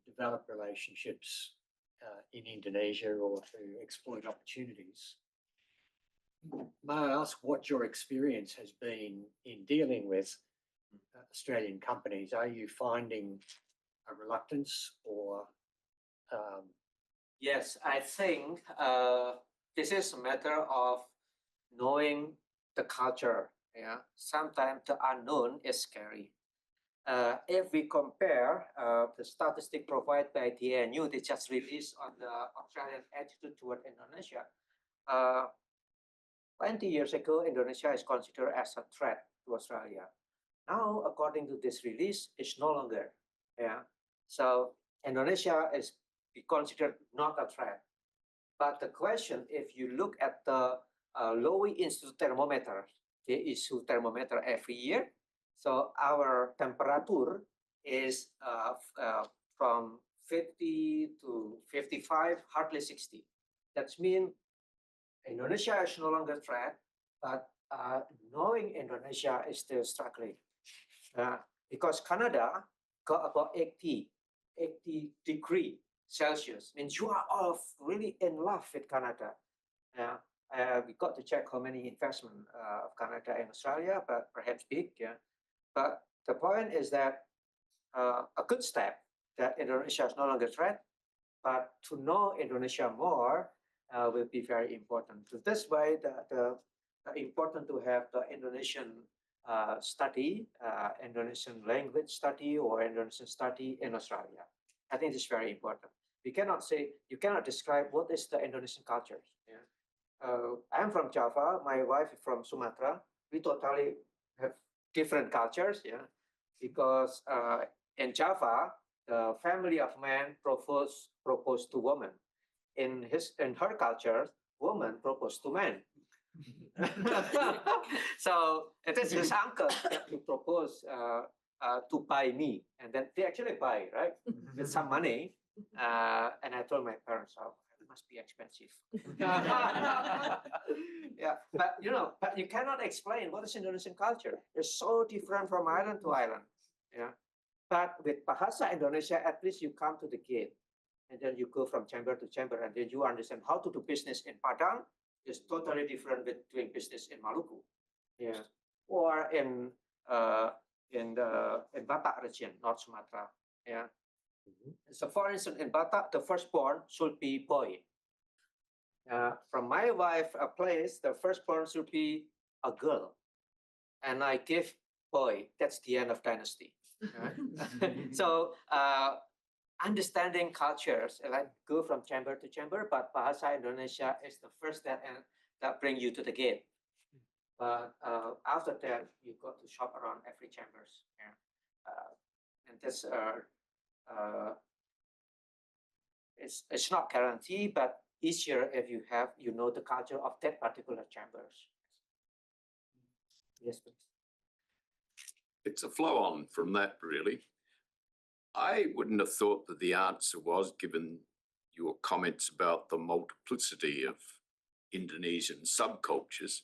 develop relationships in Indonesia or to exploit opportunities. May I ask what your experience has been in dealing with Australian companies? Are you finding a reluctance or? Yes, I think this is a matter of knowing the culture. Yeah, sometimes the unknown is scary. If we compare the statistic provided by DNU, they just released on the Australian attitude toward Indonesia. 20 years ago, Indonesia is considered as a threat to Australia. Now, according to this release, it's no longer. Yeah, so Indonesia is considered not a threat. But the question, if you look at the Lowy Institute thermometer, they issue thermometer every year. So our temperature is from 50 to 55, hardly 60. That means Indonesia is no longer threat, but knowing Indonesia is still struggling. Because Canada got about 80 degrees Celsius, means you are all really in love with Canada. We got to check how many investment of Canada in Australia, but perhaps big. Yeah. But the point is that a good step that Indonesia is no longer a threat, but to know Indonesia more will be very important. So this way, the important to have the Indonesian study, Indonesian language study or Indonesian study in Australia. I think it's very important. We cannot say, you cannot describe what is the Indonesian culture. Yeah. I'm from Java, my wife is from Sumatra. We totally have different cultures, yeah, because in Java, the family of man propose to woman. In her culture, woman propose to man. So it is his uncle who propose to buy me, and then they actually buy, right, with some money. And I told my parents, oh, it must be expensive. Yeah, but you cannot explain what is Indonesian culture. It's so different from island to island. Yeah, but with Bahasa Indonesia, at least you come to the gate, and then you go from chamber to chamber, and then you understand how to do business in Padang. Is totally different with doing business in Maluku. Yeah, or in Batak region, North Sumatra. Yeah. So for instance, in Batak, the firstborn should be boy. From my wife, a place, the firstborn should be a girl. And I give boy, that's the end of dynasty. So understanding cultures, like go from chamber to chamber, but Bahasa Indonesia is the first that bring you to the gate. But after that, you got to shop around every chambers. Yeah. And that's it's not guaranteed, but easier if you have the culture of that particular chambers. Yes, please. It's a flow on from that, really. I wouldn't have thought that the answer was, given your comments about the multiplicity of Indonesian subcultures,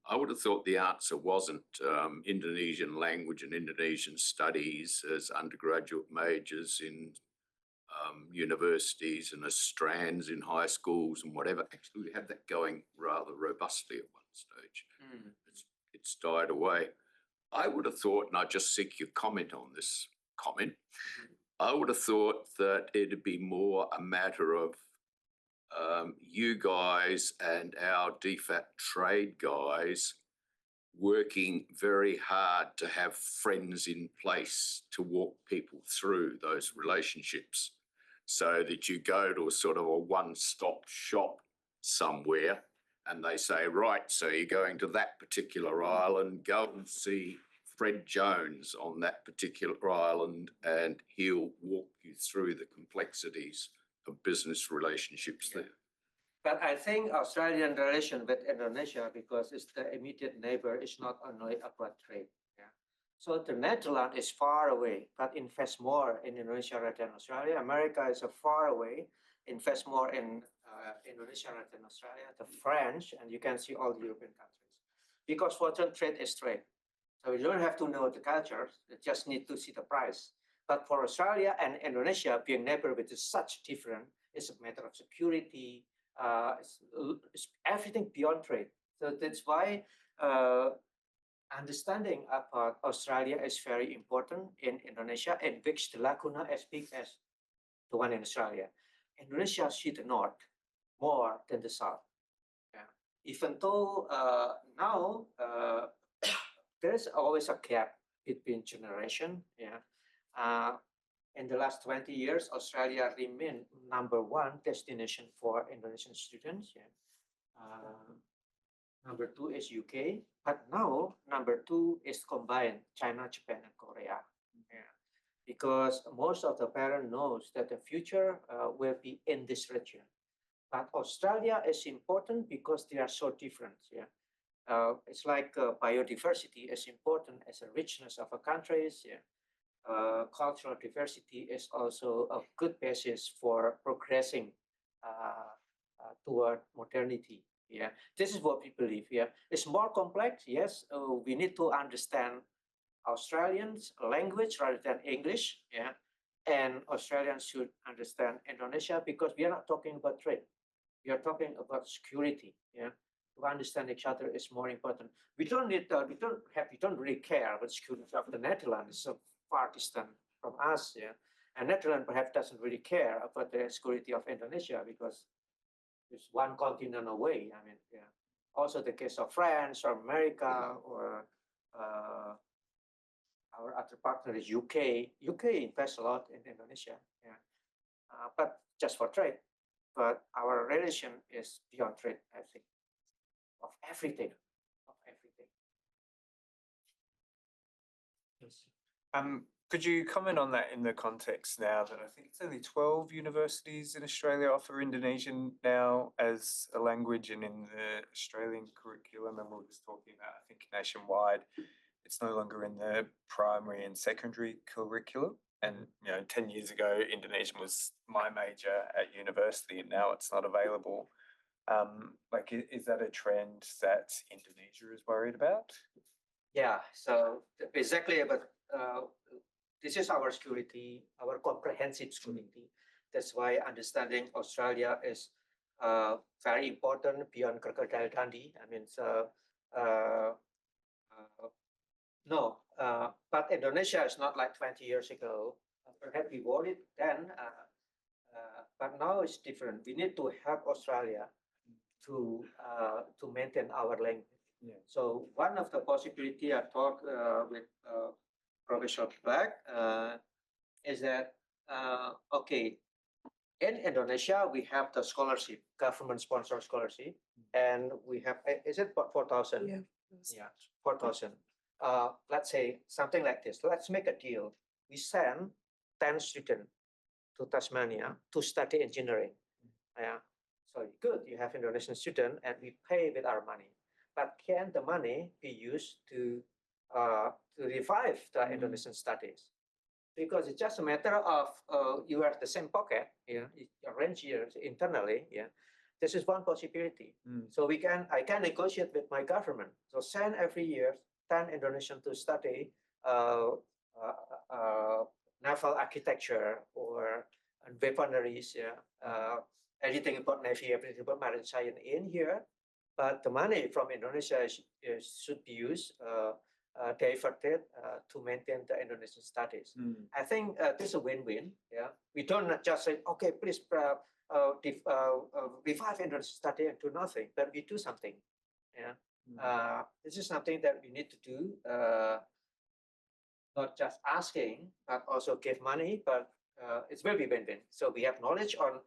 I would have thought the answer wasn't Indonesian language and Indonesian studies as undergraduate majors in universities and as strands in high schools and whatever. Actually, we had that going rather robustly at one stage. It's died away. I would have thought, and I just seek your comment on this comment, I would have thought that it'd be more a matter of you guys and our DFAT trade guys working very hard to have friends in place to walk people through those relationships so that you go to a sort of a one-stop shop somewhere and they say, right, so you're going to that particular island, go and see Fred Jones on that particular island and he'll walk you through the complexities of business relationships there. But I think Australian relation with Indonesia, because it's the immediate neighbor, is not only about trade. Yeah. So the Netherlands is far away, but invest more in Indonesia rather than Australia. America is far away, invest more in Indonesia rather than Australia. The French, and you can see all the European countries, because foreign trade is trade. So you don't have to know the culture; you just need to see the price. But for Australia and Indonesia, being neighbor with such different, it's a matter of security. It's everything beyond trade. So that's why understanding about Australia is very important in Indonesia, and which the lacuna as big as the one in Australia. Indonesia see the north more than the south. Yeah. Even though now there's always a gap between generation. Yeah. In the last 20 years, Australia remained #1 destination for Indonesian students. Yeah. #2 is UK, but now #2 is combined China, Japan, and Korea. Yeah. Because most of the parents knows that the future will be in this region. But Australia is important because they are so different. Yeah. It's like biodiversity is important as a richness of a countries. Yeah. Cultural diversity is also a good basis for progressing toward modernity. Yeah, this is what we believe. Yeah, it's more complex. Yes, we need to understand Australians' language rather than English. Yeah, and Australians should understand Indonesia because we are not talking about trade. We are talking about security. Yeah, to understand each other is more important. We don't really care about security of the Netherlands. So far distant from us, yeah. And Netherlands perhaps doesn't really care about the security of Indonesia because it's one continent away. I mean, yeah. Also the case of France or America or our other partner is UK. UK invests a lot in Indonesia, yeah. But just for trade. But our relation is beyond trade, I think, of everything, Yes. Could you comment on that in the context now that I think it's only 12 universities in Australia offer Indonesian now as a language, and in the Australian curriculum, and we were just talking about, I think nationwide, it's no longer in the primary and secondary curriculum. And 10 years ago, Indonesian was my major at university, and now it's not available. Is that a trend that Indonesia is worried about? Yeah, so exactly, but this is our security, our comprehensive security. That's why understanding Australia is very important beyond Crocodile Dundee. I mean, but Indonesia is not like 20 years ago. Perhaps we worried then, but now it's different. We need to help Australia to maintain our language. Yeah. So one of the possibility I talked with Professor Black is that okay, in Indonesia we have the scholarship, government-sponsored scholarship, and we have is it 4,000? Yeah, 4,000. Let's say something like this. Let's make a deal. we send 10 students to Tasmania to study engineering. Yeah, so good, you have Indonesian student and we pay with our money. But can the money be used to revive the Indonesian studies? Because it's just a matter of you are the same pocket, you arrange here internally. Yeah, this is one possibility. So I can negotiate with my government. So send every year 10 Indonesian to study naval architecture or weaponries, anything about Navy, everything about marine science in here. But the money from Indonesia should be used, diverted to maintain the Indonesian studies. I think this is a win-win. Yeah, we don't just say, okay, please revive Indonesian study and do nothing, but we do something. Yeah, this is something that we need to do. Not just asking, but also give money, but it's very win-win. So we have knowledge on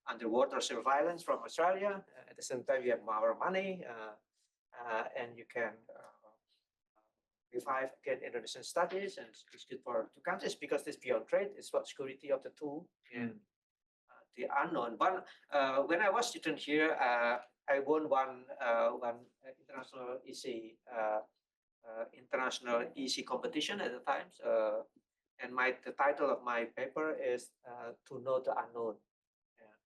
underwater surveillance from Australia. At the same time, we have our money, and you can revive again Indonesian studies, and it's good for two countries because this beyond trade is what security of the two and the unknown. But when I was student here, I won one international EC competition at the time, and the title of my paper is "To Know the Unknown." Yeah.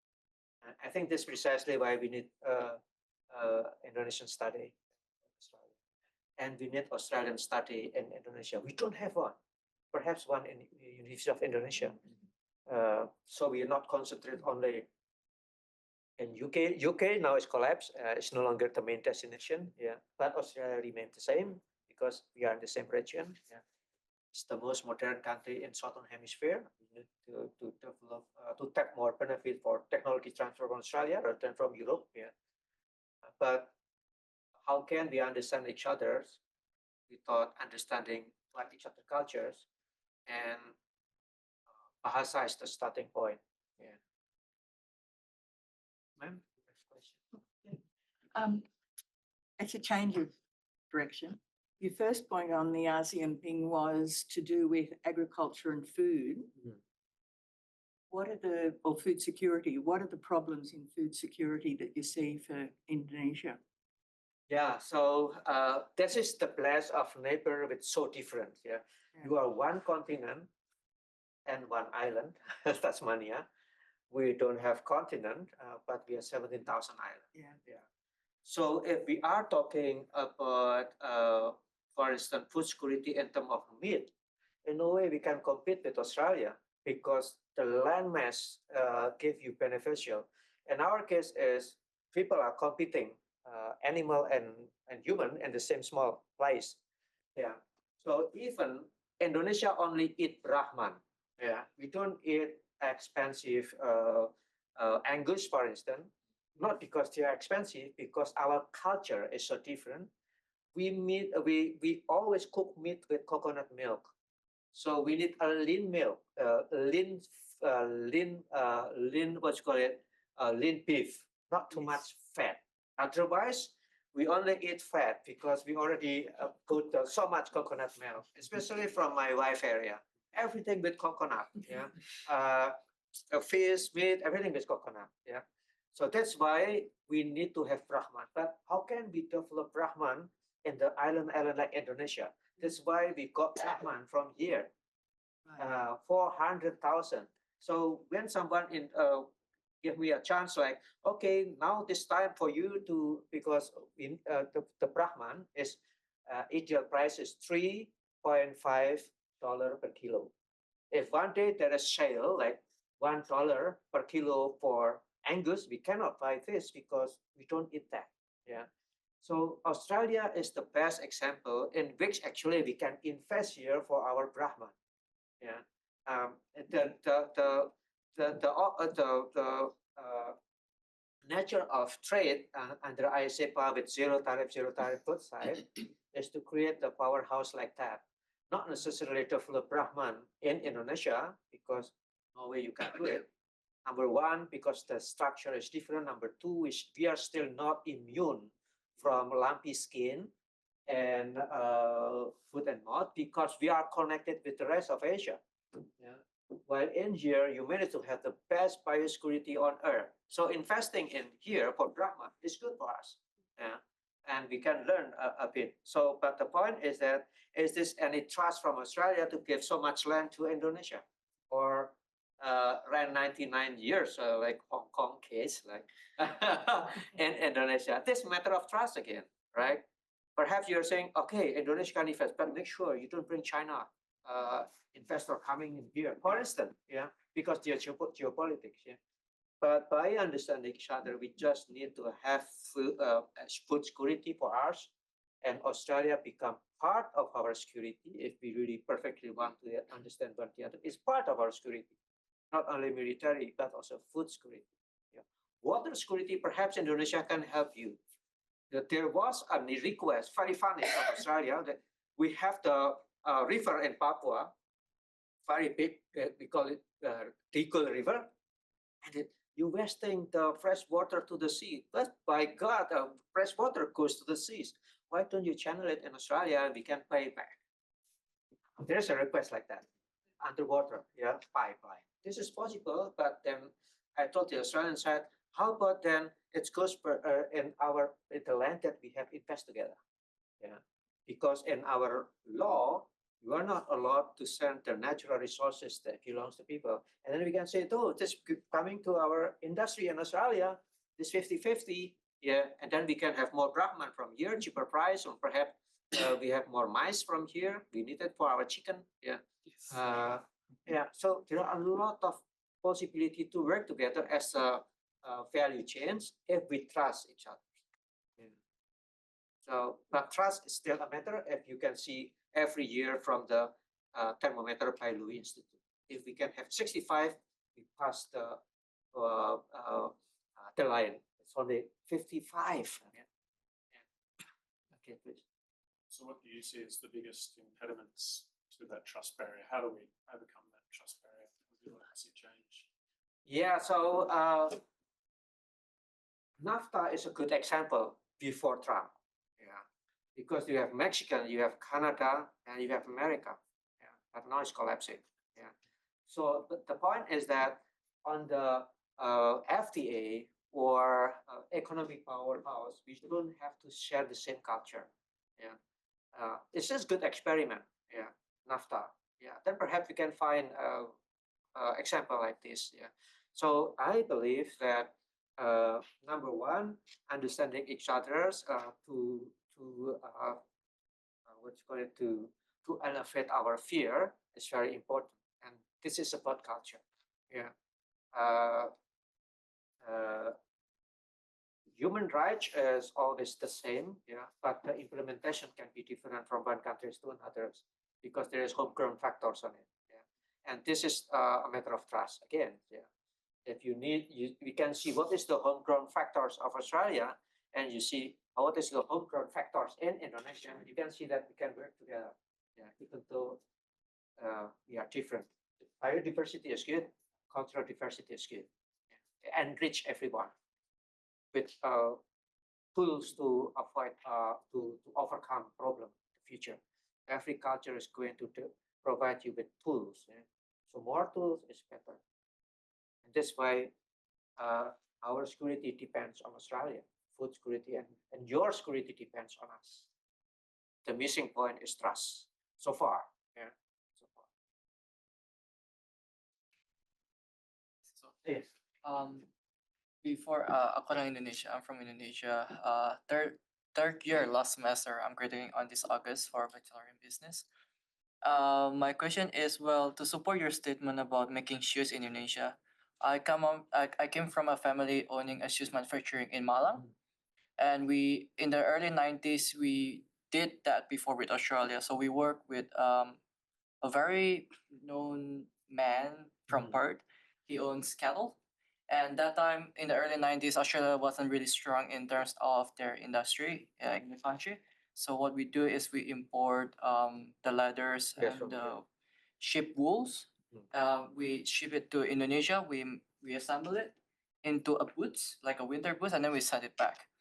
I think this is precisely why we need Indonesian study, and we need Australian study in Indonesia. We don't have one, perhaps one in the University of Indonesia. So we are not concentrated only in UK. UK now is collapsed. It's no longer the main destination. Yeah, but Australia remains the same because we are in the same region. Yeah. It's the most modern country in Southern Hemisphere. We need to develop, to tap more benefit for technology transfer from Australia rather than from Europe. Yeah. But how can we understand each other without understanding what each other cultures? And bahasa is the starting point. Yeah. Ma'am, next question. It's a change of direction. Your first point on the ASEAN thing was to do with agriculture and food. What are food security, what are the problems in food security that you see for Indonesia? Yeah, so this is the place of neighbor with so different. Yeah, you are one continent and one island, Tasmania. We don't have continent, but we are 17,000 islands. Yeah. So if we are talking about, for instance, food security in terms of meat, in a way we can compete with Australia because the land mass give you beneficial. In our case is people are competing, animal and human in the same small place. Yeah. So even Indonesia only eat Brahman. Yeah. We don't eat expensive Angus, for instance. Not because they are expensive, because our culture is so different. We always cook meat with coconut milk. So we need a lean milk, lean beef, not too much fat. Otherwise, we only eat fat because we already put so much coconut milk, especially from my wife area. Everything with coconut, yeah. Fish, meat, everything with coconut, yeah. So that's why we need to have Brahman. But how can we develop Brahman in the island like Indonesia? That's why we got Brahman from here, 400,000. So when someone give me a chance, like, okay, now this time for you to, because the Brahman is ideal price is $3.5 per kilo. If one day there is sale, like $1 per kilo for Angus, we cannot buy this because we don't eat that. Yeah. So Australia is the best example in which actually we can invest here for our Brahman. Yeah. The nature of trade under ISEPA with zero tariff both sides is to create the powerhouse like that. Not necessarily develop Brahman in Indonesia because no way you can do it. Number one, because the structure is different. Number two, is we are still not immune from lumpy skin and foot and mouth because we are connected with the rest of Asia. Yeah. While in here, you manage to have the best biosecurity on earth. So investing in here for Brahma is good for us. Yeah. And we can learn a bit. So, but the point is that, is this any trust from Australia to give so much land to Indonesia? Or ran 99 years, like Hong Kong case, like in Indonesia. This matter of trust again, right? Perhaps you're saying, okay, Indonesia can invest, but make sure you don't bring China investor coming in here, for instance, yeah, because they're geopolitics, yeah. But by understanding each other, we just need to have food security for us, and Australia become part of our security if we really perfectly want to understand what the other is part of our security, not only military but also food security. Yeah. Water security, perhaps Indonesia can help you. That there was a request, very funny from Australia, that we have the river in Papua, very big, we call it Eagle River, and you're wasting the fresh water to the sea. But by God, fresh water goes to the seas. Why don't you channel it in Australia and we can pay back? There's a request like that, underwater, yeah, pipeline. This is possible, but then I told the Australian side, how about then it goes in the land that we have invest together, yeah, because in our law you are not allowed to send the natural resources that belongs to people, and then we can say, oh, this coming to our industry in Australia, this 50-50, yeah, and then we can have more Brahman from here, cheaper price, or perhaps we have more mice from here. We need it for our chicken, yeah. Yeah, so there are a lot of possibility to work together as a value chains if we trust each other. Yeah. So, but trust is still a matter. If you can see every year from the thermometer by Louis Institute, if we can have 65, we pass the line. It's only 55. Yeah. Yeah. Okay, please. So what do you see as the biggest impediments to that trust barrier? How do we overcome that trust barrier? Would you like to see change? Yeah, so NAFTA is a good example before Trump. Yeah, because you have Mexican, you have Canada, and you have America. Yeah, but now it's collapsing. Yeah. So the point is that on the FTA or economic powerhouse, we don't have to share the same culture. Yeah. It's just good experiment. Yeah, NAFTA. Yeah, then perhaps we can find example like this. Yeah, so I believe that number one, understanding each other's to what's called it to elevate our fear is very important, and this is about culture. Yeah. Human rights is always the same, yeah, but the implementation can be different from one country to another because there is homegrown factors on it. Yeah, and this is a matter of trust again. Yeah, if you need, we can see what is the homegrown factors of Australia, and you see what is the homegrown factors in Indonesia. You can see that we can work together. Yeah, even though we are different. Biodiversity is good. Cultural diversity is good. Yeah. Enrich everyone with tools to avoid to overcome problem in the future. Every culture is going to provide you with tools. Yeah? So more tools is better. And this way, our security depends on Australia, food security, and your security depends on us. The missing point is trust. So far, yeah. So far. So, Yes. before ako ng Indonesia, I'm from Indonesia. Third year last semester, I'm graduating on this August for Bachelor in Business. My question is, well, to support your statement about making shoes in Indonesia, I came from a family owning a shoes manufacturing in Malang, and we in the early 90s we did that before with Australia. So we worked with a very known man from Perth. He owns cattle. And that time in the early 90s, Australia wasn't really strong in terms of their industry in the country. So what we do is we import the leathers Yes, and from the sheep wools. We ship it to Indonesia. We assemble it into a boots, like a winter boots, and then we send it back.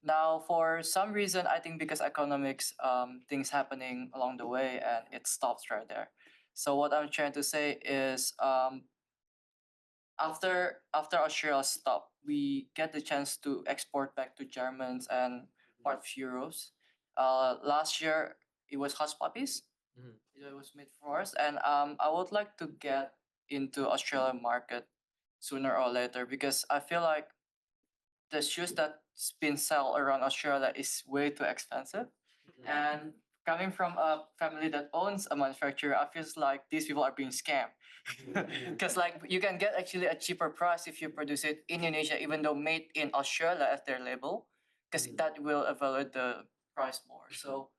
Now, for some reason, I think because economics, things happening along the way, and it stops right there. So what I'm trying to say is, after Australia stopped, we get the chance to export back to Germans and part of Euros. Last year it was hush puppies. Mhm. It was made for us, and I would like to get into Australian market sooner or later because I feel like the shoes that's been sold around Australia is way too expensive. And coming from a family that owns a manufacturer, I feel like these people are being scammed. Because like you can get actually a cheaper price if you produce it in Indonesia, even though made in Australia as their label, because that will evaluate the price more. So,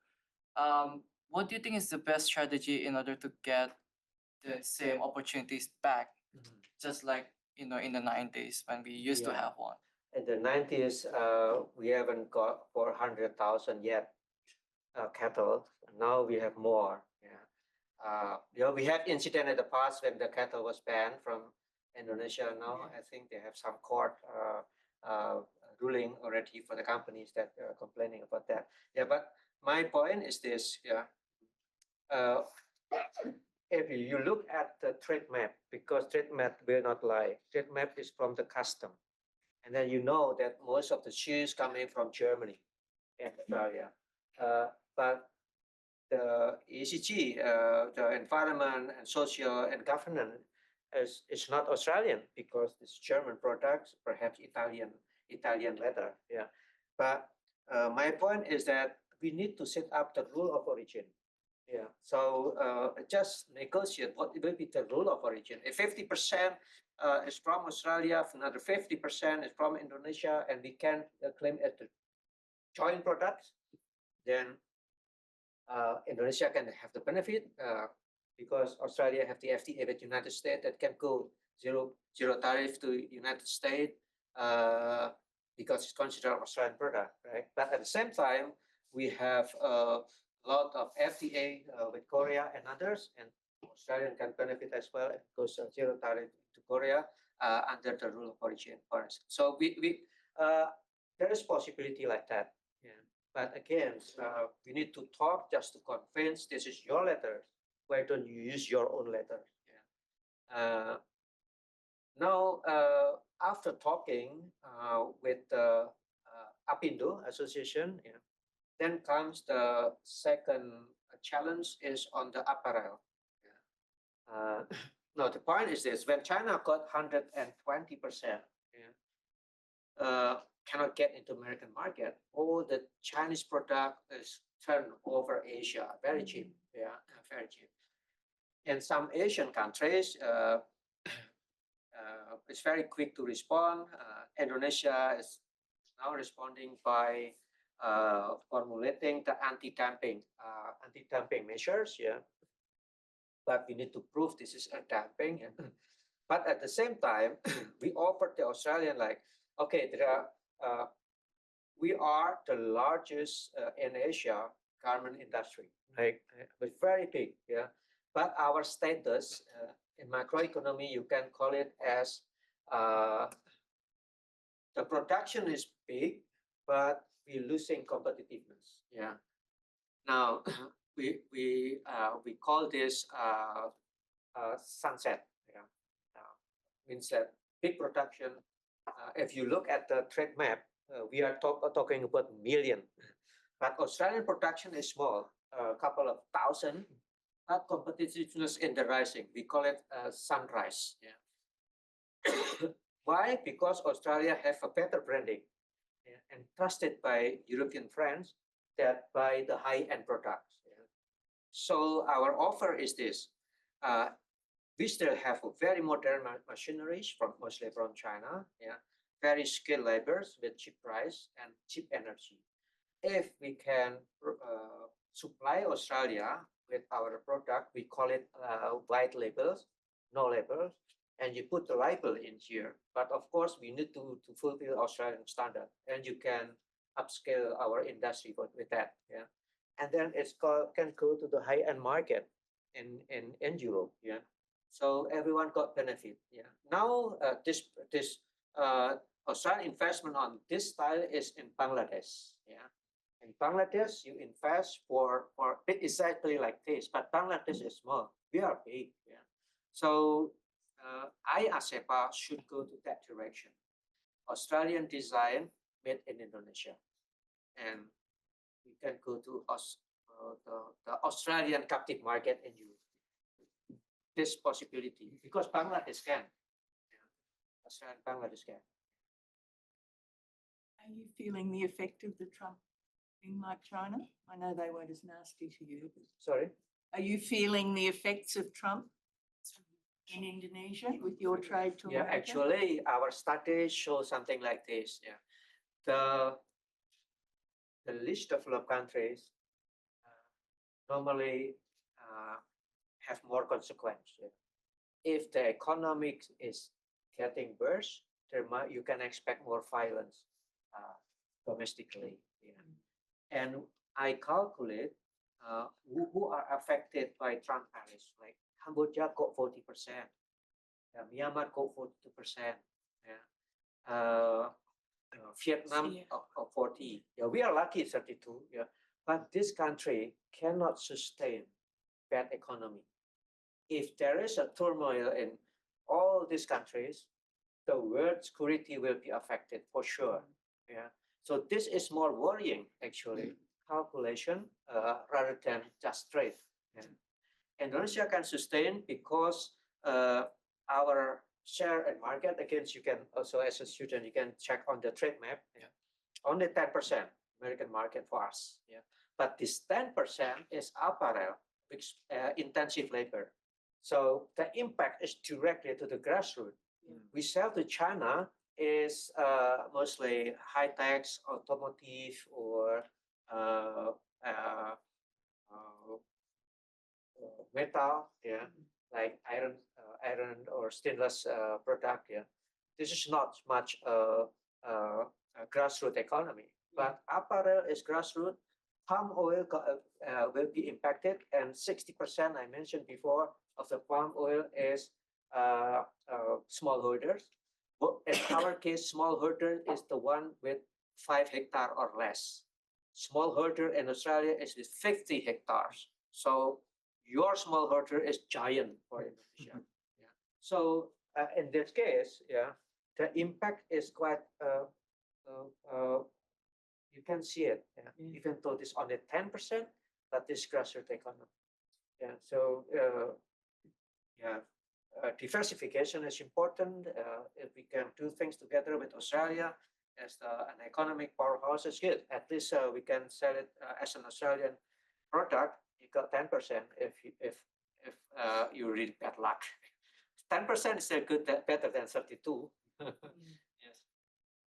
what do you think is the best strategy in order to get the same opportunities back, just like in the 90s when we used to Yeah. have one? In the 90s, we haven't got 400,000 yet cattle. Now we have more. Yeah. We had incident in the past when the cattle was banned from Indonesia. Now I think they have some court ruling already for the companies that are complaining about that. Yeah, but my point is this. Yeah. If you look at the trade map, because trade map will not lie, trade map is from the custom. And then you know that most of the shoes coming from Germany and Australia. But the ECG, the environment and social and governance is not Australian because it's German products, perhaps Italian leather. Yeah. But my point is that we need to set up the rule of origin. Yeah. So just negotiate what will be the rule of origin. If 50% is from Australia, another 50% is from Indonesia, and we can claim it the joint products, then Indonesia can have the benefit because Australia have the FTA with United States that can go zero tariff to United States because it's considered Australian product, right? But at the same time, we have a lot of FTA with Korea and others, and Australian can benefit as well because zero tariff to Korea under the rule of origin, for instance. So there is possibility like that. Yeah. But again, we need to talk just to convince this is your letter. Why don't you use your own letter? Yeah. Now, after talking with the Apindo Association, yeah, then comes the second challenge is on the apparel. Yeah. No, the point is this: when China got 120%, cannot get into American market, all the Chinese product is turned over Asia, very cheap. Yeah, very cheap. In some Asian countries, it's very quick to respond. Indonesia is now responding by formulating the anti-dumping measures. Yeah, but we need to prove this is a dumping. But at the same time, we offered the Australian like, okay, we are the largest in Asia garment industry, like it's very big. Yeah, but our status in macroeconomy, you can call it as the production is big, but we're losing competitiveness. Yeah. Now we call this sunset. Yeah. Means that big production. If you look at the trade map, we are talking about million, but Australian production is small, a couple of thousand. But competitiveness in the rising. We call it sunrise. Yeah. Why? Because Australia have a better branding, yeah, and trusted by European friends that buy the high-end products. Yeah. So our offer is this. We still have a very modern machineries mostly from China. Yeah. Very skilled laborers with cheap price and cheap energy. If we can supply Australia with our product, we call it white labels, no labels, and you put the label in here. But of course, we need to fulfill Australian standard, and you can upscale our industry with that. Yeah, and then can go to the high-end market in Europe. Yeah, so everyone got benefit. Yeah, now this Australian investment on this style is in Bangladesh. Yeah. In Bangladesh, you invest for exactly like this, but Bangladesh is small. We are big. Yeah. So ASEPA should go to that direction. Australian design made in Indonesia, and we can go to the Australian captive market and use this possibility because Bangladesh can. Australian Bangladesh can. Are you feeling the effect of the Trump thing like China? I know they weren't as nasty to you. But Sorry. are you feeling the effects of Trump in Indonesia with your trade to Yeah, America? actually, our studies show something like this. Yeah, the least developed countries normally have more consequence. Yeah. If the economic is getting worse, you can expect more violence domestically. Yeah. And I calculate who are affected by Trump tariffs, like Cambodia got 40%, Myanmar got 42%, yeah. Vietnam Yeah. 40. Yeah, we are lucky 32. Yeah, but this country cannot sustain bad economy. If there is a turmoil in all these countries, the world security will be affected for sure. Yeah. So this is more worrying actually, calculation rather than just trade. Yeah. Indonesia can sustain because our share and market, again, you can also as a student, you can check on the trade map. Yeah. Only 10% American market for us. Yeah. But this 10% is apparel, which intensive labor. So the impact is directly to the grassroots. We sell to China is mostly high tech, automotive, or metal, yeah, like iron or stainless product. Yeah, this is not much grassroots economy, but apparel is grassroots. Palm oil will be impacted, and 60% I mentioned before of the palm oil is smallholders. But in our case, smallholder is the one with 5 hectares or less. Smallholder in Australia is with 50 hectares. So your smallholder is giant for Indonesia. Yeah. So in this case, yeah, the impact is quite. You can see it, yeah. Even though it's only 10%, but this grassroots economy. Yeah. So yeah. Diversification is important. If we can do things together with Australia as an economic powerhouse, is good. At least we can sell it as an Australian product. You got 10%. If you really bad luck, 10% is still good, better than 32. Yes.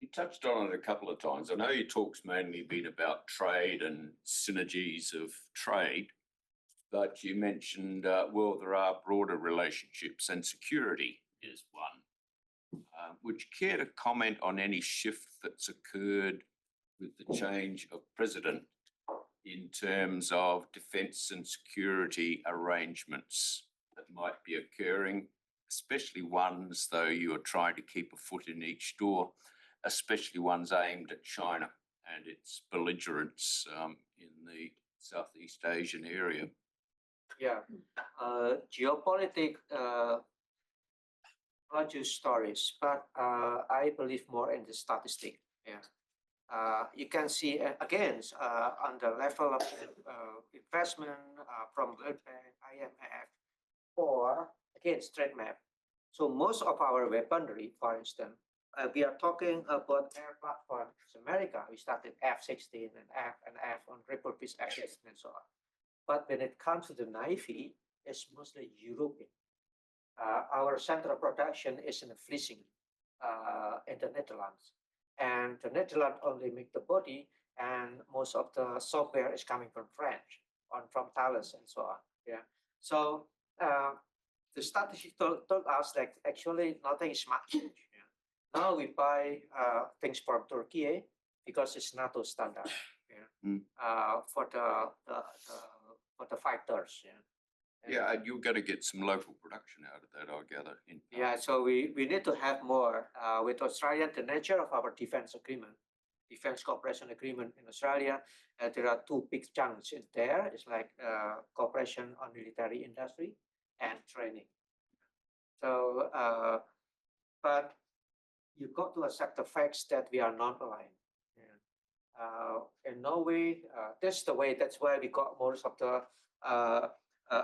You touched on it a couple of times. I know your talk's mainly been about trade and synergies of trade. But you mentioned, well, there are broader relationships and security is one. Would you care to comment on any shift that's occurred with the change of president in terms of defence and security arrangements that might be occurring, especially ones, though you are trying to keep a foot in each door, especially ones aimed at China and its belligerence in the Southeast Asian area? Yeah, geopolitics produce stories, but I believe more in the statistic. Yeah, you can see again on the level of investment from World Bank, IMF, or again trade map. So most of our weaponry, for instance, we are talking about air platforms. America, we started F-16 and F on Triple Peace Axis and so on. But when it comes to the Navy, it's mostly European. Our central production is in the fleecing in the Netherlands. And the Netherlands only make the body, and most of the software is coming from French, from Thales and so on. Yeah. So the strategy told us that actually nothing is much. Yeah. Now we buy things from Turkey because it's NATO standard. Yeah. For the fighters, yeah. Yeah, and you're going to get some local production out of that, I gather. Yeah, so we need to have more with Australia. The nature of our defense agreement, defense cooperation agreement in Australia, there are two big chunks in there. It's like cooperation on military industry and training. So, but you've got to accept the facts that we are non-aligned. In Norway, that's the way. That's why we got most of the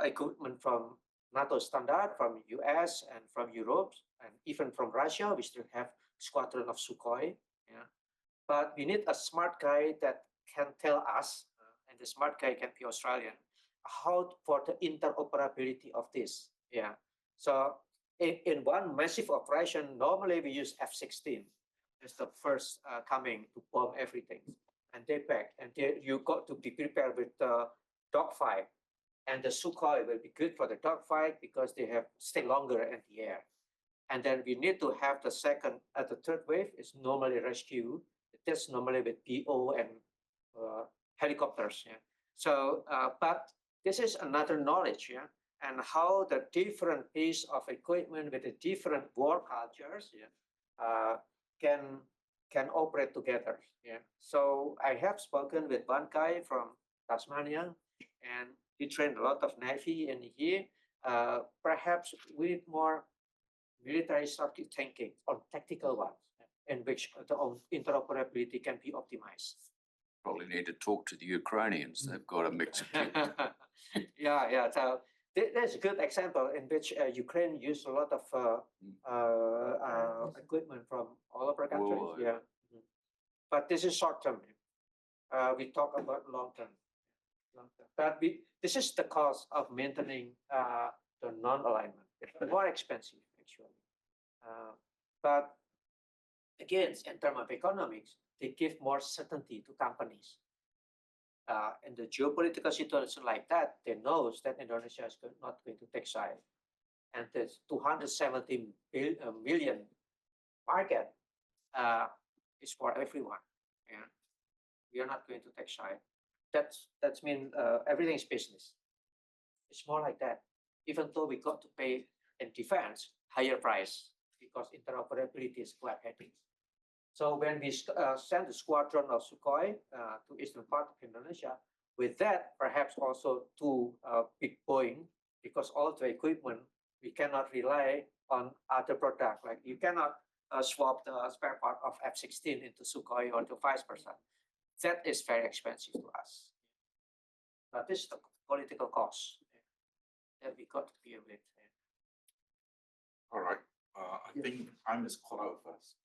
equipment from NATO standard, from US and from Europe, and even from Russia. We still have squadron of Sukhoi. Yeah, but we need a smart guy that can tell us, and the smart guy can be Australian, how for the interoperability of this. Yeah, so in one massive operation, normally we use F-16. It's the first coming to bomb everything, and they back, and you got to be prepared with the dogfight, and the Sukhoi will be good for the dogfight because they have stay longer in the air, and then we need to have the second, the third wave is normally rescue. That's normally with PO and helicopters. Yeah, so but this is another knowledge. Yeah, and how the different piece of equipment with the different war cultures. Yeah. Can operate together. Yeah. So I have spoken with one guy from Tasmania, and he trained a lot of Navy in here. Perhaps with more military strategic thinking on tactical ones, in which the interoperability can be optimized. Probably need to talk to the Ukrainians. They've got a mix of kit. Yeah. So there's a good example in which Ukraine used a lot of equipment from all of our countries. Whoa. Yeah, but this is short term. We talk about long term. But this is the cost of maintaining the non-alignment. It's more expensive actually. But again, in terms of economics, they give more certainty to companies. In the geopolitical situation like that, they know that Indonesia is not going to take side. And this 270 million market is for everyone. Yeah, we are not going to take side. That's mean everything is business. It's more like that. Even though we got to pay in defense higher price because interoperability is quite heavy. So when we send the squadron of Sukhoi to eastern part of Indonesia, with that perhaps also to big Boeing, because all the equipment we cannot rely on other product. Like you cannot swap the spare part of F-16 into Sukhoi or to vice versa. That is very expensive to us. But this is the political cost that we got to deal with. All right. I think time is called out first.